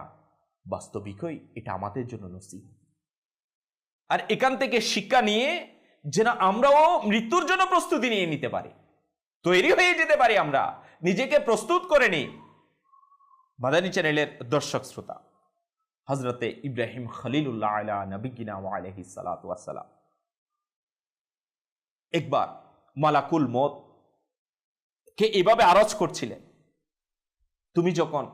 বাস্তবিকই এটা আমাদের জন্য নসিহত। আর এখান থেকে শিক্ষা নিয়ে যেন আমরাও মৃত্যুর জন্য প্রস্তুতি নিয়ে নিতে পারি, তৈরি হয়ে যেতে পারি, আমরা নিজেকে প্রস্তুত করে নিই। মাদানী চ্যানেলের দর্শক শ্রোতা, হযরতে ইব্রাহিম খলিলুল্লাহ আলা নবিয়িনা ওয়া আলাইহিস সালাতু ওয়াস সালাম একবার মালাকুল মউত কে এভাবে আরজ করছিলেন, তুমি যখন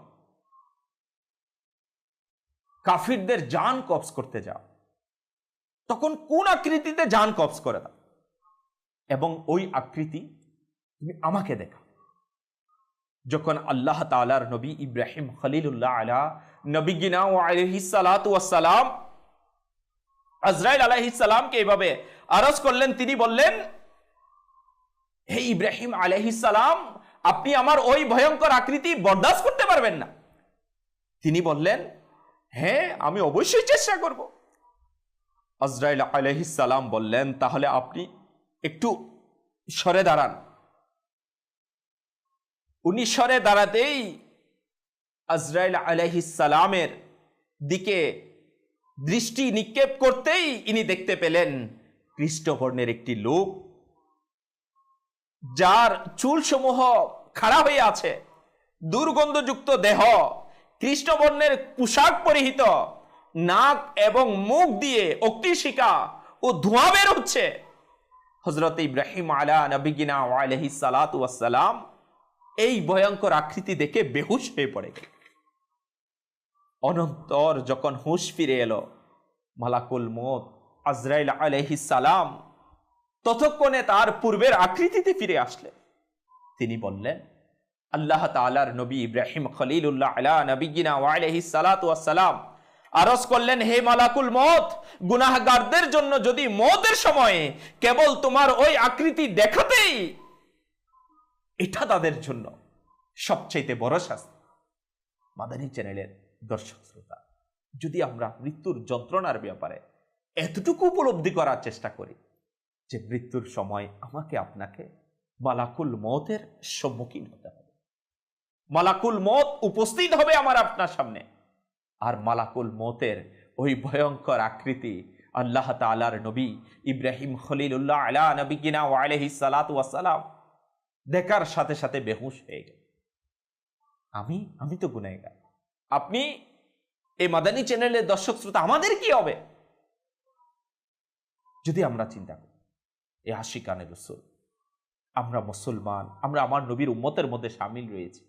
কাফিরদের জান কবজ করতে যাও, তখন কোন আকৃতিতে জান কবজ করে দাও। এবং ওই আকৃতি তুমি আমাকে দেখাও। যখন আল্লাহ তাআলার নবী ইব্রাহিম খলিলুল্লাহ আলা নবিগিনা ওয়া আলাইহিস সালাতু ওয়াস সালাম আজরাইল আলাইহিস সালামকে এইভাবে আরজ করলেন, তিনি বললেন, হে ইব্রাহিম আলাইহিস সালাম, আপনি আমার ওই ভয়ঙ্কর আকৃতি বরদাস্ত করতে পারবেন না। তিনি বললেন, হ্যাঁ, আমি অবশ্যই চেষ্টা করব। আজরাইল আলাইহিস সালাম বললেন, তাহলে আপনি একটু সরে দাঁড়ান। উনি সরে দাঁড়াতেই আজরাইল আলাইহিস সালামের দিকে দৃষ্টি নিক্ষেপ করতেই ইনি দেখতে পেলেন কৃষ্ণবর্ণের একটি লোক, যার চুলসমূহ খাড়া হয়ে আছে, দুর্গন্ধযুক্ত দেহ, কৃষ্ণবর্ণের পোশাক পরিহিত, নাক এবং মুখ দিয়ে অগ্নিশিখা ও ধোঁয়া বের হচ্ছে। হযরত ইব্রাহিম আলা নবিগিনা ওয়া আলাইহিস সালাতু ওয়াস সালাম এই ভয়ঙ্কর আকৃতি দেখে বেহুশ হয়ে পড়ে গেল। অনন্তর যখন হুঁশ ফিরে এলো, মালাকুল মউত আজরাইল আলাইহিস সালাম ততক্ষণে তার পূর্বের আকৃতিতে ফিরে আসলেন। তিনি বললেন, আল্লাহ তাআলার নবী ইব্রাহিম খলিলুল্লাহ আলা নবিগিনা ওয়া আলাইহিস সালাতু ওয়াস সালাম আরজ করলেন, হে মালাকুল মউত, গুনাহগারদের জন্য যদি মওতের সময়ে কেবল তোমার ওই আকৃতি দেখাতেই, এটা তাদের জন্য সবচেয়ে বড় শাস্তি। মাদানী চ্যানেলের দর্শক শ্রোতা, যদি আমরা মৃত্যুর যন্ত্রণার ব্যাপারে এতটুকু উপলব্ধি করার চেষ্টা করি যে মৃত্যুর সময় আমাকে আপনাকে মালাকুল মউতের সম্মুখীন হতে হবে, মালাকুল মউত উপস্থিত হবে আমার আপনার সামনে, আর মালাকুল মউতের ওই ভয়ঙ্কর আকৃতি আল্লাহ তাআলার নবী ইব্রাহিম খলিলুল্লাহ আলা নবিগিনা ওয়া আলাইহিস সালাতু ওয়াস সালাম দেখার সাথে সাথে বেহুশ হয়ে গেল। আমি তো গুনাহগার, আপনি এই মাদানী চ্যানেলের দর্শক শ্রোতা, আমাদের কি হবে? যদি আমরা চিন্তা করি, এই আশিকানে রাসূল, আমরা মুসলমান, আমরা আমার নবীর উম্মতের মধ্যে শামিল রয়েছি,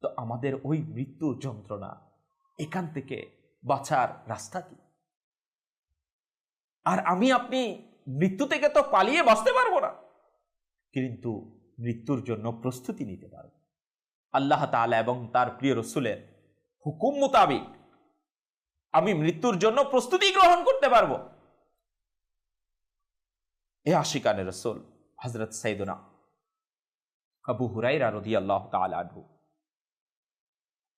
তো আমাদের ওই মৃত্যু যন্ত্রণা, এখান থেকে বাঁচার রাস্তা কি? আর আমি আপনি মৃত্যু থেকে তো পালিয়ে বাঁচতে পারবো না, কিন্তু মৃত্যুর জন্য প্রস্তুতি নিতে পারব। আল্লাহ তাআলা এবং তার প্রিয় রাসূলের হুকুম মোতাবেক আমি মৃত্যুর জন্য প্রস্তুতি গ্রহণ করতে পারবো। এ আশিকানে রাসূল হযরত সাইয়েদনা আবু হুরায়রা রাদিয়াল্লাহু তাআলা আনহু,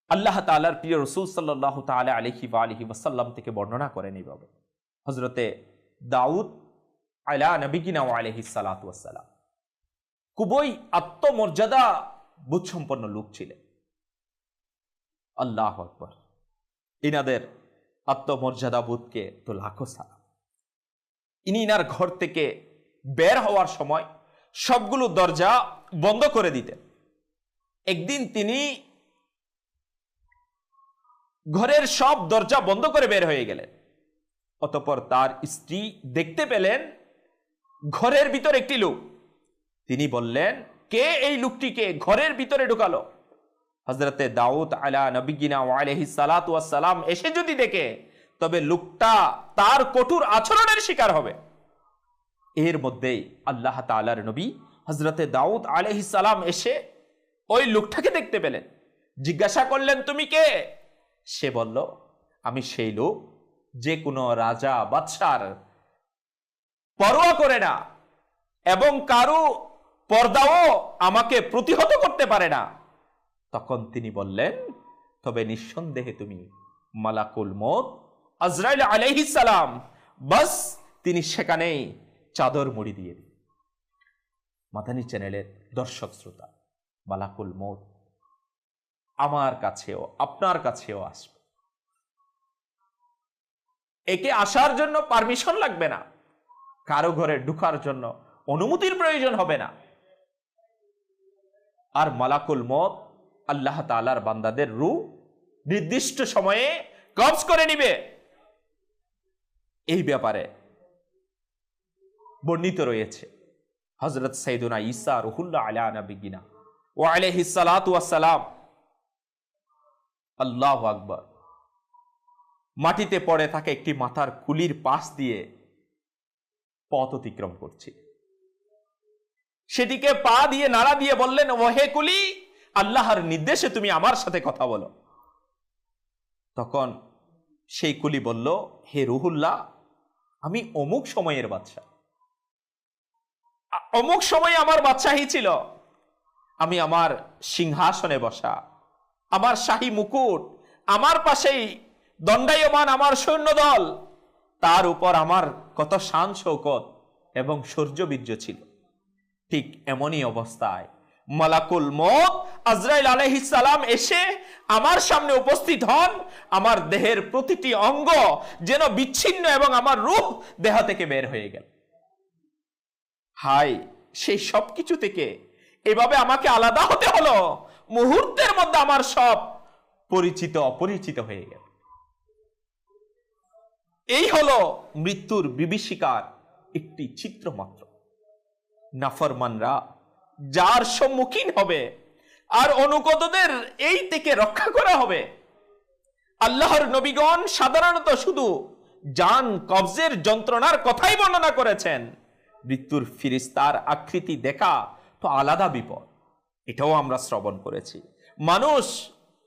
আল্লাহ তাআলার প্রিয় রাসূল সাল্লাল্লাহু তাআলা আলাইহি ওয়া আলিহি ওয়াসাল্লাম থেকে বর্ণনা করেন এইভাবে, হযরতে দাউদ আলা নবিগিনা ওয়া আলাইহিস সালাতু ওয়াস সালাম খুবই আত্মমর্যাদা বোধ সম্পন্ন লোক ছিলেন। আল্লাহু আকবার, ইনাদের আত্মমর্যাদা বোধকে তো লাখো সালাম। ইনার ঘর থেকে বের হওয়ার সময় সবগুলো দরজা বন্ধ করে দিতেন। একদিন তিনি ঘরের সব দরজা বন্ধ করে বের হয়ে গেলেন। অতঃপর তার স্ত্রী দেখতে পেলেন ঘরের ভিতর একটি লোক। তিনি বললেন, কে এই লোকটিকে ঘরের ভিতরে ঢুকালো? হযরতে দাউদ আলা নবিগিনা ওয়া আলাইহিস সালাতু ওয়াস সালাম এসে যদি দেখে, তবে লোকটা তার কঠোর আচরণের শিকার হবে। এর মধ্যেই আল্লাহ তাআলার নবী হযরতে দাউদ আলাইহিস সালাম এসে ওই লোকটাকে দেখতে পেলেন। জিজ্ঞাসা করলেন, তুমি কে? সে বলল, আমি সেই লোক যে কোনো রাজা বাদশার পরোয়া করে না এবং কারো পর্দাও আমাকে প্রতিহত করতে পারে না। তখন তিনি বললেন, তবে নিঃসন্দেহে তুমি মালাকুল মউত আজরাইল আলাইহিস সালাম। বাস তিনি সেখানেই চাদর মুড়ি দিয়ে দিলেন। মাদানী চ্যানেলের দর্শক শ্রোতা, মালাকুল মউত আমার কাছেও আপনার কাছেও আসবে। একে আসার জন্য পারমিশন লাগবে না, কারো ঘরে ঢুকার জন্য অনুমতির প্রয়োজন হবে না। আর মালাকুল মউত আল্লাহ তাআলার বান্দাদের রূহ নির্দিষ্ট সময়ে কবজ করে নিবে। এই ব্যাপারে বর্ণিত রয়েছে হযরত সাইয়েদুনা ঈসা রুহুল্লাহ আলা নবিগিনা ওয়া আলাইহিস সালাতু ওয়াস সালাম, আল্লাহু আকবার, মাটিতে পড়ে থাকে একটি মাথার খুলির পাশ দিয়ে পথ অতিক্রম করছে। সেটিকে পা দিয়ে নাড়া দিয়ে বললেন, ও হে কুলি, আল্লাহর নির্দেশে তুমি আমার সাথে কথা বলো। তখন সেই কুলি বলল, হে রুহুল্লাহ, আমি অমুক সময়ের বাদশা, অমুক সময়ে আমার বাদশাহী ছিল, আমি আমার সিংহাসনে বসা, আমার শাহী মুকুট, আমার পাশেই দণ্ডায়মান আমার সৈন্যদল, তার উপর আমার কত শান শৌকত এবং শৌর্যবীর্য ছিল। ঠিক এমনই অবস্থায় মালাকুল মউত আজরাইল আলাইহিস সালাম এসে আমার সামনে উপস্থিত হন। আমার দেহের প্রতিটি অঙ্গ যেন বিচ্ছিন্ন এবং আমার রূহ দেহ থেকে বের হয়ে গেল। হাই, সেই সব কিছু থেকে এভাবে আমাকে আলাদা হতে হলো। মুহূর্তের মধ্যে আমার সব পরিচিত অপরিচিত হয়ে গেল। এই হলো মৃত্যুর বিভীষিকার একটি চিত্র মাত্র। নাফরমানরা যার সম্মুখীন হবে আর অনুগতদের এই থেকে রক্ষা করা হবে। আল্লাহর নবীগণ সাধারণত শুধু জান কবজের যন্ত্রণার কথাই বর্ণনা করেছেন। মৃত্যুর ফিরিস্তার আকৃতি দেখা তো আলাদা বিপদ, এটাও আমরা শ্রবণ করেছি। মানুষ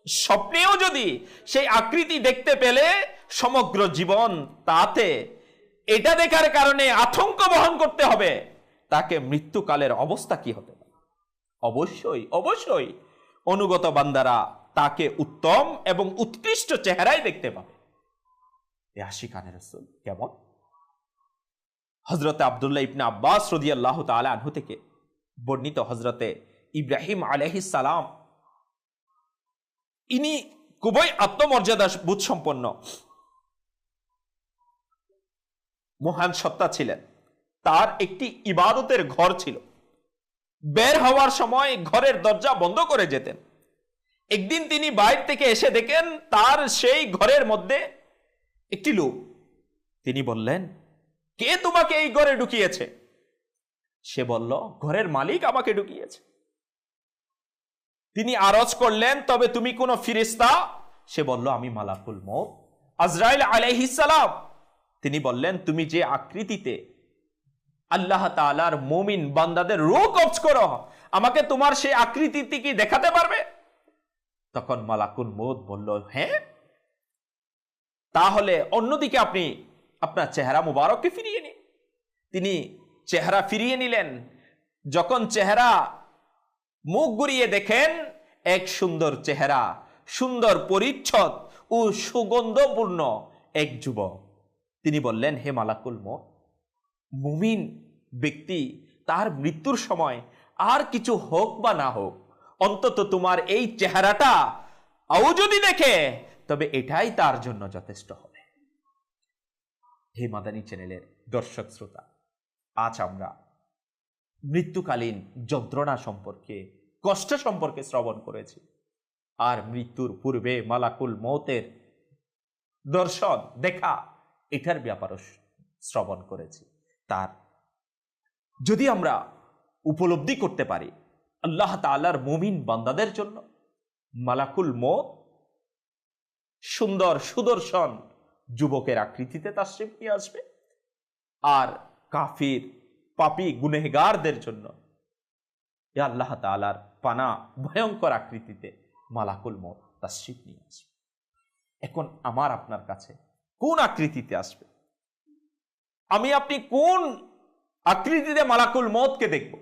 স্বপ্নেও যদি সেই আকৃতি দেখতে পেলে সমগ্র জীবন তাতে এটা দেখার কারণে আতঙ্ক বহন করতে হবে, তাকে মৃত্যুকালের অবস্থা কি হতে পারে। অবশ্যই অবশ্যই অনুগত বান্দারা তাকে উত্তম এবং উৎকৃষ্ট চেহারাই দেখতে পাবে। এ আশিকানে রাসূল কেমন? হযরতে আব্দুল্লাহ ইবনে আব্বাস রাদিয়াল্লাহু তাআলা আনহু থেকে বর্ণিত, হযরতে ইব্রাহিম আলাইহিস সালাম ইনি খুবই আত্মমর্যাদা বোধ সম্পন্ন মহান সত্তা ছিলেন। তার একটি ইবাদতের ঘর ছিল। বের হওয়ার সময় ঘরের দরজা বন্ধ করে যেতেন। একদিন তিনি বাইরে থেকে এসে দেখেন তার সেই ঘরের মধ্যে একটি লোক। তিনি বললেন, কে তোমাকে এই ঘরে ঢুকিয়েছে? সে বলল, ঘরের মালিক আমাকে ঢুকিয়েছে। তিনি আরজ করলেন, তবে তুমি কোন ফিরিস্তা? সে বলল, আমি মালাকুল মউত আজরাইল আলাইহিস সালাম। তিনি বললেন, তুমি যে আকৃতিতে আল্লাহ তাআলার মুমিন বান্দাদের রূহ কবজ করো, আমাকে তোমার সেই আকৃতিটি কি দেখাতে পারবে? তখন মালাকুল মউত বলল, হ্যাঁ। তাহলে অন্যদিকে আপনি আপনার চেহারা মুবারককে ফিরিয়ে নিন। তিনি চেহারা ফিরিয়ে নিলেন। যখন চেহারা মুখ ঘুরিয়ে দেখেন এক সুন্দর চেহারা, সুন্দর পরিচ্ছদ ও সুগন্ধপূর্ণ এক যুবক। তিনি বললেন, হে মালাকুল মউত, মুমিন ব্যক্তি তার মৃত্যুর সময় আর কিছু হোক বা না হোক, অন্তত তোমার এই চেহারাটা আও যদি দেখে, তবে এটাই তার জন্য যথেষ্ট হবে। হে মাদানী চ্যানেলের দর্শক শ্রোতা, আজ আমরা মৃত্যুকালীন যন্ত্রণা সম্পর্কে, কষ্ট সম্পর্কে শ্রবণ করেছি। আর মৃত্যুর পূর্বে মালাকুল মউতের দর্শন দেখা, এটার ব্যাপারও শ্রবণ করেছি। তার যদি আমরা উপলব্ধি করতে পারি, আল্লাহ তাআলার মুমিন বান্দাদের জন্য মালাকুল মউত সুন্দর সুদর্শন যুবকের আকৃতিতে তাশরীফ নিয়ে আসবে, আর কাফির পাপী গুনেহগারদের জন্য আল্লাহ তাআলার পানা ভয়ঙ্কর আকৃতিতে মালাকুল মউত তাশরীফ নিয়ে আসবে। এখন আমার আপনার কাছে কোন আকৃতিতে আসবে? আমি আপনি কোন আকৃতিতে মালাকুল মউতকে দেখব?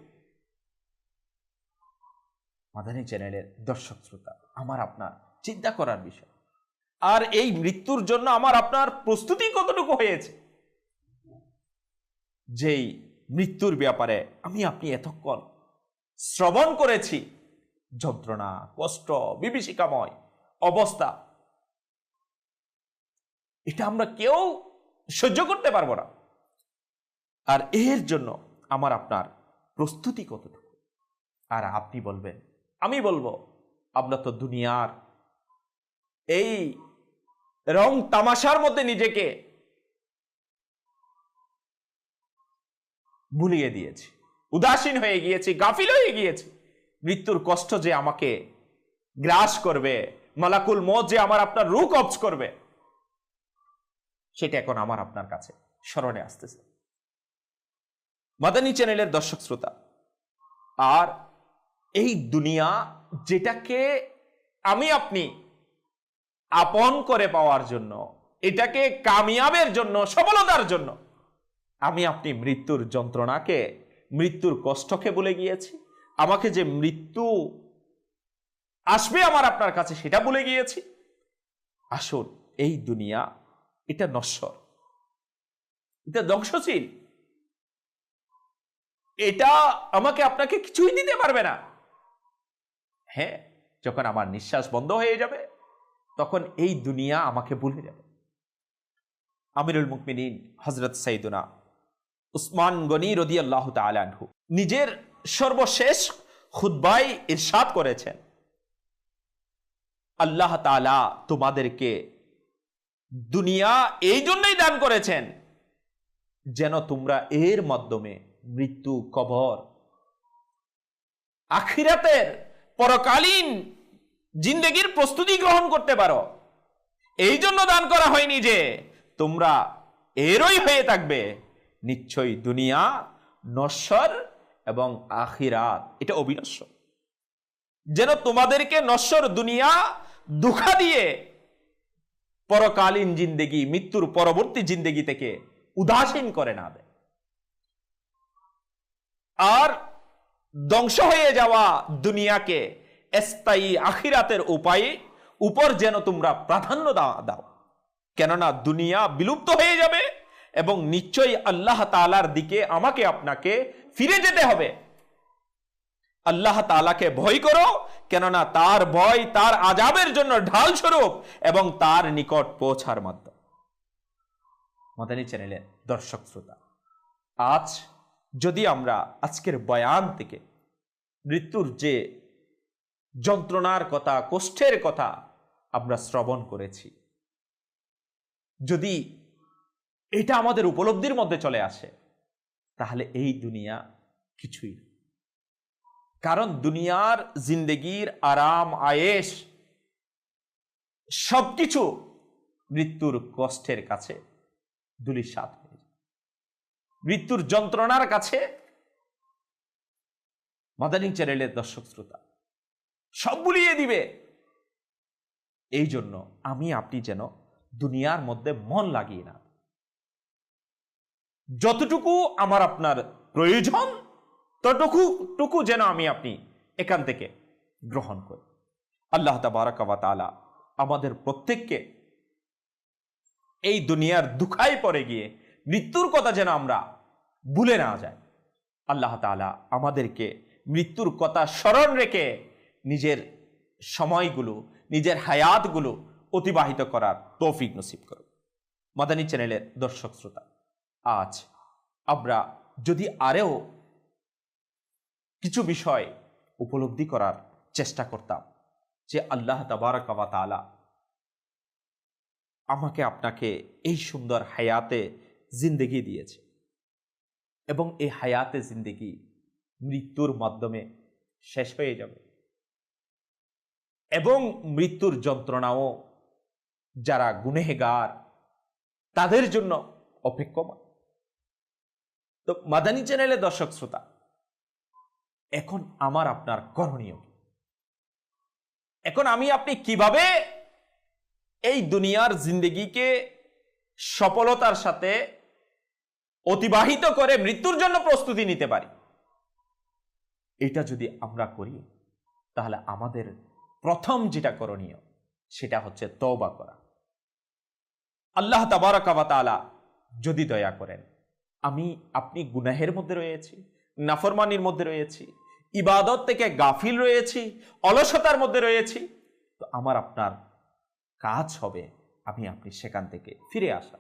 মাদানী চ্যানেলের দর্শক শ্রোতা, আমার আপনার চিন্তা করার বিষয়। আর এই মৃত্যুর জন্য আমার আপনার প্রস্তুতি কতটুকু হয়েছে? যেই মৃত্যুর ব্যাপারে আমি আপনি এতক্ষণ শ্রবণ করেছি, যন্ত্রণা, কষ্ট, বিভীষিকাময় অবস্থা, এটা আমরা কেউ সহ্য করতে পারবো না। আর এর জন্য আমার আপনার প্রস্তুতি কতটুকু? আর আপনি বলবেন, আমি বলবো, আমরা তো দুনিয়ার এই রং তামাশার মধ্যে নিজেকে ভুলিয়ে দিয়েছি, উদাসীন হয়ে গিয়েছি, গাফিল হয়ে গিয়েছি। মৃত্যুর কষ্ট যে আমাকে গ্রাস করবে, মালাকুল মউত যে আমার আপনার রূহ কবজ করবে, সেটা এখন আমার আপনার কাছে স্মরণে আসতেছে। মাদানী চ্যানেলের দর্শক শ্রোতা, আর এই দুনিয়া যেটাকে আমি আপনি আপন করে পাওয়ার জন্য, এটাকে কামিয়াবের জন্য, সফলতার জন্য আমি আপনি মৃত্যুর যন্ত্রণাকে, মৃত্যুর কষ্টকে ভুলে গিয়েছি। আমাকে যে মৃত্যু আসবে আমার আপনার কাছে সেটা ভুলে গিয়েছি। আসুন, এই দুনিয়া এটা নশ্বর, এটা ধ্বংসশীল, এটা আমাকে আপনাকে কিছুই দিতে পারবে না। হ্যাঁ, যখন আমার নিঃশ্বাস বন্ধ হয়ে যাবে তখন এই দুনিয়া আমাকে ভুলে যাবে। আমিরুল মুমিনিন হযরত সাইয়্যিদুনা উসমান গনি রাদিয়াল্লাহু তাআলা আনহু নিজের সর্বশেষ খুতবায় ইরশাদ করেছেন, আল্লাহ তাআলা তোমাদেরকে দুনিয়া এই জন্যই দান করেছেন যেন তোমরা এর মাধ্যমে মৃত্যু, কবর, আখিরাতের পরকালীন জিন্দেগির প্রস্তুতি গ্রহণ করতে পারো। এই জন্য দান করা হয়নি যে তোমরা এরই হয়ে থাকবে। নিশ্চয়ই দুনিয়া নশ্বর এবং আখিরাত এটা অবিনশ্বর। যেন তোমাদেরকে নশ্বর দুনিয়া ধোঁকা দিয়ে পরকালীন জিন্দেগি, মৃত্যুর পরবর্তী জিন্দেগি থেকে উদাসীন করে না দেয়। আর ধ্বংস হয়ে যাওয়া দুনিয়াকে স্থায়ী আখিরাতের উপর যেন তোমরা প্রাধান্য দাও। কেননা দুনিয়া বিলুপ্ত হয়ে যাবে এবং নিশ্চয়ই আল্লাহ তাআলার দিকে আমাকে আপনাকে ফিরে যেতে হবে। আল্লাহ তাআলাকে ভয় করো, কেননা তার ভয় তার আযাবের জন্য ঢাল স্বরূপ এবং তার নিকট পৌঁছার মাধ্যম। মাদানী চ্যানেলের দর্শক শ্রোতা, আজ যদি আমরা আজকের বয়ান থেকে মৃত্যুর যে যন্ত্রণার কথা, কষ্টের কথা আমরা শ্রবণ করেছি, যদি এটা আমাদের উপলব্ধির মধ্যে চলে আসে তাহলে এই দুনিয়া কিছুই না। কারণ দুনিয়ার জিন্দেগির আরাম, আয়েশ সবকিছু মৃত্যুর কষ্টের কাছে ধূলিসাৎ হয়ে যায়। মৃত্যুর যন্ত্রণার কাছে মাদানী চ্যানেলের দর্শক শ্রোতা সব ভুলিয়ে দিবে। এই জন্য আমি আপনি যেন দুনিয়ার মধ্যে মন লাগিয়ে না, যতটুকু আমার আপনার প্রয়োজন ততটুকু যেন আমি আপনি এখান থেকে গ্রহণ করি। আল্লাহ তাবারাক ওয়া তাআলা আমাদের প্রত্যেককে এই দুনিয়ার দুঃখায় পড়ে গিয়ে মৃত্যুর কথা যেন আমরা ভুলে না যাই। আল্লাহ তাআলা আমাদেরকে মৃত্যুর কথা স্মরণ রেখে নিজের সময়গুলো, নিজের হায়াতগুলো অতিবাহিত করার তৌফিক নসিব করুন। মাদানী চ্যানেলের দর্শক শ্রোতা, আজ আমরা যদি আরও কিছু বিষয় উপলব্ধি করার চেষ্টা করতাম যে আল্লাহ তাবারাক ওয়া তাআলা আমাকে আপনাকে এই সুন্দর হায়াতে জিন্দেগি দিয়েছে এবং এই হায়াতে জিন্দেগি মৃত্যুর মাধ্যমে শেষ হয়ে যাবে এবং মৃত্যুর যন্ত্রণাও যারা গুনেহগার তাদের জন্য অপেক্ষমান। তো মাদানী চ্যানেলের দর্শক শ্রোতা, এখন আমার আপনার করণীয়, এখন আমি আপনি কিভাবে এই দুনিয়ার জিন্দেগিকে সফলতার সাথে অতিবাহিত করে মৃত্যুর জন্য প্রস্তুতি নিতে পারি, এটা যদি আমরা করি তাহলে আমাদের প্রথম যেটা করণীয় সেটা হচ্ছে তওবা করা। আল্লাহ তাবারাক ওয়া তাআলা যদি দয়া করেন, আমি আপনি গুনাহের মধ্যে রয়েছি, নাফরমানির মধ্যে রয়েছি, ইবাদত থেকে গাফিল রয়েছি, অলসতার মধ্যে রয়েছি, তো আমার আপনার কাজ হবে আমি আপনি সেখান থেকে ফিরে আসা,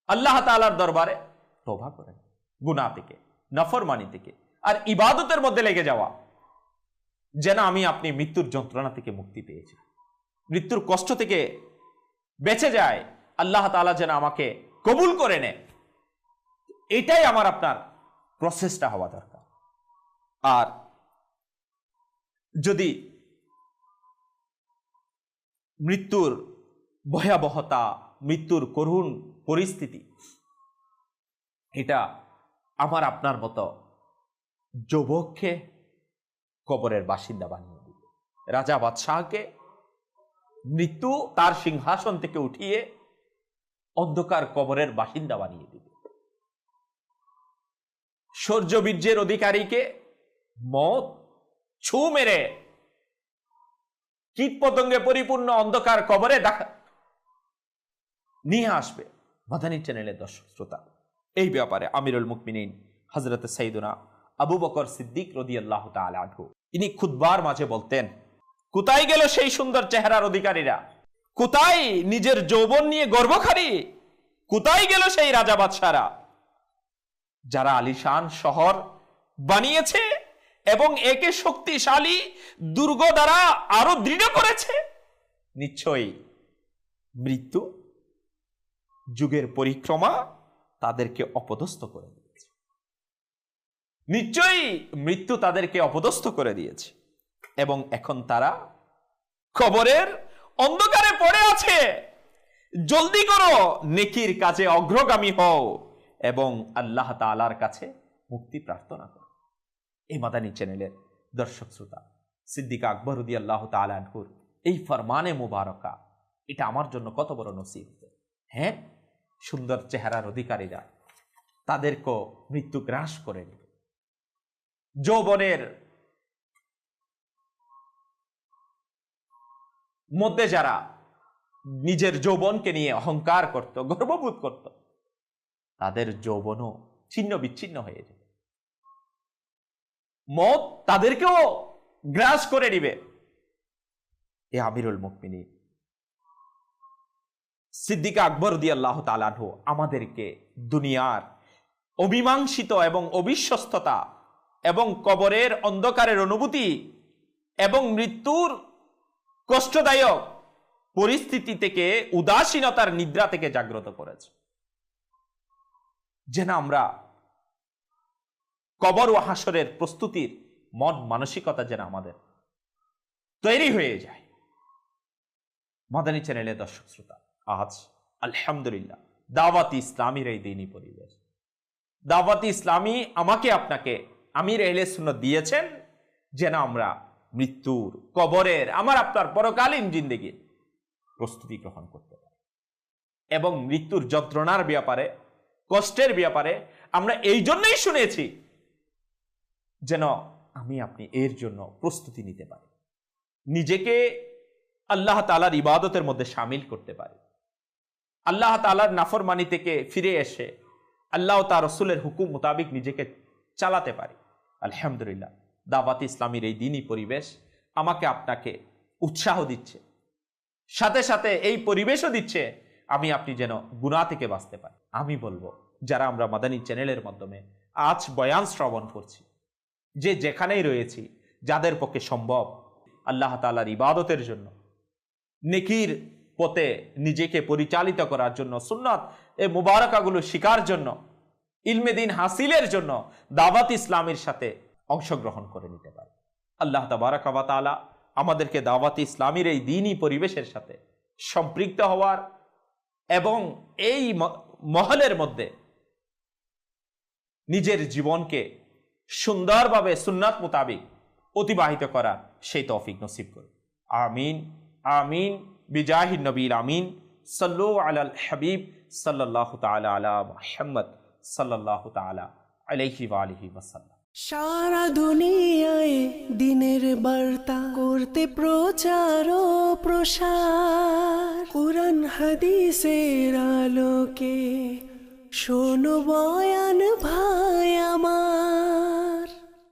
আল্লাহ তাআলার দরবারে তওবা করেন গুনাহ থেকে, নাফরমানি থেকে আর ইবাদতের মধ্যে লেগে যাওয়া, যেন আমি আপনি মৃত্যুর যন্ত্রণা থেকে মুক্তি পেয়েছি, মৃত্যুর কষ্ট থেকে বেঁচে যায়, আল্লাহ তাআলা যেন আমাকে কবুল করে নেয়। এটাই আমার আপনার প্রসেসটা হওয়া দরকার। আর যদি মৃত্যুর ভয়াবহতা, মৃত্যুর করুণ পরিস্থিতি এটা আমার আপনার মতো যুবককে কবরের বাসিন্দা বানিয়ে দিবে। রাজা বাদশাহকে মৃত্যু তার সিংহাসন থেকে উঠিয়ে অন্ধকার কবরের বাসিন্দা বানিয়ে দিবে। শৌর্যবীর্যের অধিকারীকে মত ছু মেরে কীট পতঙ্গে পরিপূর্ণ অন্ধকার কবরে নিয়ে আসবে। মাদানী চ্যানেলের দর্শক শ্রোতা, এই ব্যাপারে আমিরুল মুমিনিন হযরত সাইয়্যিদুনা আবু বকর সিদ্দিক রাদিয়াল্লাহু তাআলা আনহু ইনি খুতবার মাঝে বলতেন, কোথায় গেল সেই সুন্দর চেহারার অধিকারীরা? কোথায় নিজের যৌবন নিয়ে গর্বখানি? কোথায় গেল সেই রাজা বাদশারা যারা আলিশান শহর বানিয়েছে এবং একে শক্তিশালী দুর্গ দ্বারা আরো দৃঢ় করেছে? নিশ্চয়ই মৃত্যু যুগের পরিক্রমা তাদেরকে অপদস্থ করে দিয়েছে। নিশ্চয়ই মৃত্যু তাদেরকে অপদস্থ করে দিয়েছে এবং এখন তারা কবরের অন্ধকারে পড়ে আছে। জলদি করো, নেকির কাজে অগ্রগামী হও এবং আল্লাহ তাআলার কাছে মুক্তি প্রার্থনা করো। এই মাদানী চ্যানেলের দর্শক শ্রোতা, সিদ্দিক আকবর রাদিয়াল্লাহু তাআলা আনহুর এই ফরমানে মুবারকা, এটা আমার জন্য কত বড় নসিহত। হ্যাঁ, সুন্দর চেহারার অধিকারীরা তাদেরকে মৃত্যু গ্রাস করে নেবে। যৌবনের মধ্যে যারা নিজের যৌবনকে নিয়ে অহংকার করত, গর্ববোধ করত, তাদের যৌবনও ছিন্ন বিচ্ছিন্ন হয়ে যাবে। মত তাদেরকেও গ্রাস করে নিবে। এ আমিরুল মুমিনিন সিদ্দিক আকবর রাদিয়াল্লাহু তাআলা আনহু আমাদেরকে দুনিয়ার অমীমাংসিত এবং অবিশ্বস্ততা এবং কবরের অন্ধকারের অনুভূতি এবং মৃত্যুর কষ্টদায়ক পরিস্থিতি থেকে, উদাসীনতার নিদ্রা থেকে জাগ্রত করেছে, যেন আমরা কবর ও হাসরের প্রস্তুতির মন মানসিকতা যেন আমাদের তৈরি হয়ে যায়। মাদানী চ্যানেলের দর্শক শ্রোতা, আজ আলহামদুলিল্লাহ দাওয়াতি ইসলামীর এই দিনই পরিবেশ, দাওয়াতি ইসলামী আমাকে আপনাকে আমির আহলে সুন্নাত দিয়েছেন যেন আমরা মৃত্যুর, কবরের, আমার আপনার পরকালীন জিন্দেগির প্রস্তুতি গ্রহণ করতে পারি এবং মৃত্যুর যন্ত্রণার ব্যাপারে, কষ্টের ব্যাপারে আমরা এই জন্যই শুনেছি যেন আমি আপনি এর জন্য প্রস্তুতি নিতে পারি, নিজেকে আল্লাহ তাআলার ইবাদতের মধ্যে শামিল করতে পারি, আল্লাহ তাআলার নাফরমানি থেকে ফিরে এসে আল্লাহ ও তার রাসূলের হুকুম মোতাবেক নিজেকে চালাতে পারি। আলহামদুলিল্লাহ দাওয়াতি ইসলামীর এই দিনই পরিবেশ আমাকে আপনাকে উৎসাহ দিচ্ছে, সাথে সাথে এই পরিবেশও দিচ্ছে আমি আপনি যেন গুনাহ থেকে বাঁচতে পারি। আমি বলবো, যারা আমরা মাদানী চ্যানেলের মাধ্যমে আজ বয়ান শ্রবণ করছি, যে যেখানেই রয়েছি, যাদের পক্ষে সম্ভব আল্লাহ তাআলার ইবাদতের জন্য, নেকির পথে নিজেকে পরিচালিত করার জন্য, সুন্নাত এই মুবারাকাগুলো শিকার জন্য, ইলমে দ্বীন হাসিলের জন্য দাওয়াত ইসলামের সাথে অংশগ্রহণ করে নিতে পারে। আল্লাহ তাবারাক ওয়া তাআলা আমাদেরকে দাওয়াত ইসলামের এই দ্বীনি পরিবেশের সাথে সম্পৃক্ত হওয়ার এবং এই মহলের মধ্যে নিজের জীবনকে সুন্দরভাবে সুন্নাত মোতাবেক অতিবাহিত করার সেই তৌফিক নসিব করুন। আমিন আমিন বিজাহিন নবীল আমিন। সাল্লু আলাল হাবিব সাল্লাল্লাহু তাআলা আলা মুহাম্মদ সাল্লাল্লাহু তাআলা আলাইহি ওয়া আলিহি ওয়াসাল্লাম। সারা দুনিয়ায় দিনের বার্তা করতে প্রচার ও প্রসার, কুরআন হাদিসের আলোকে শোনো বয়ান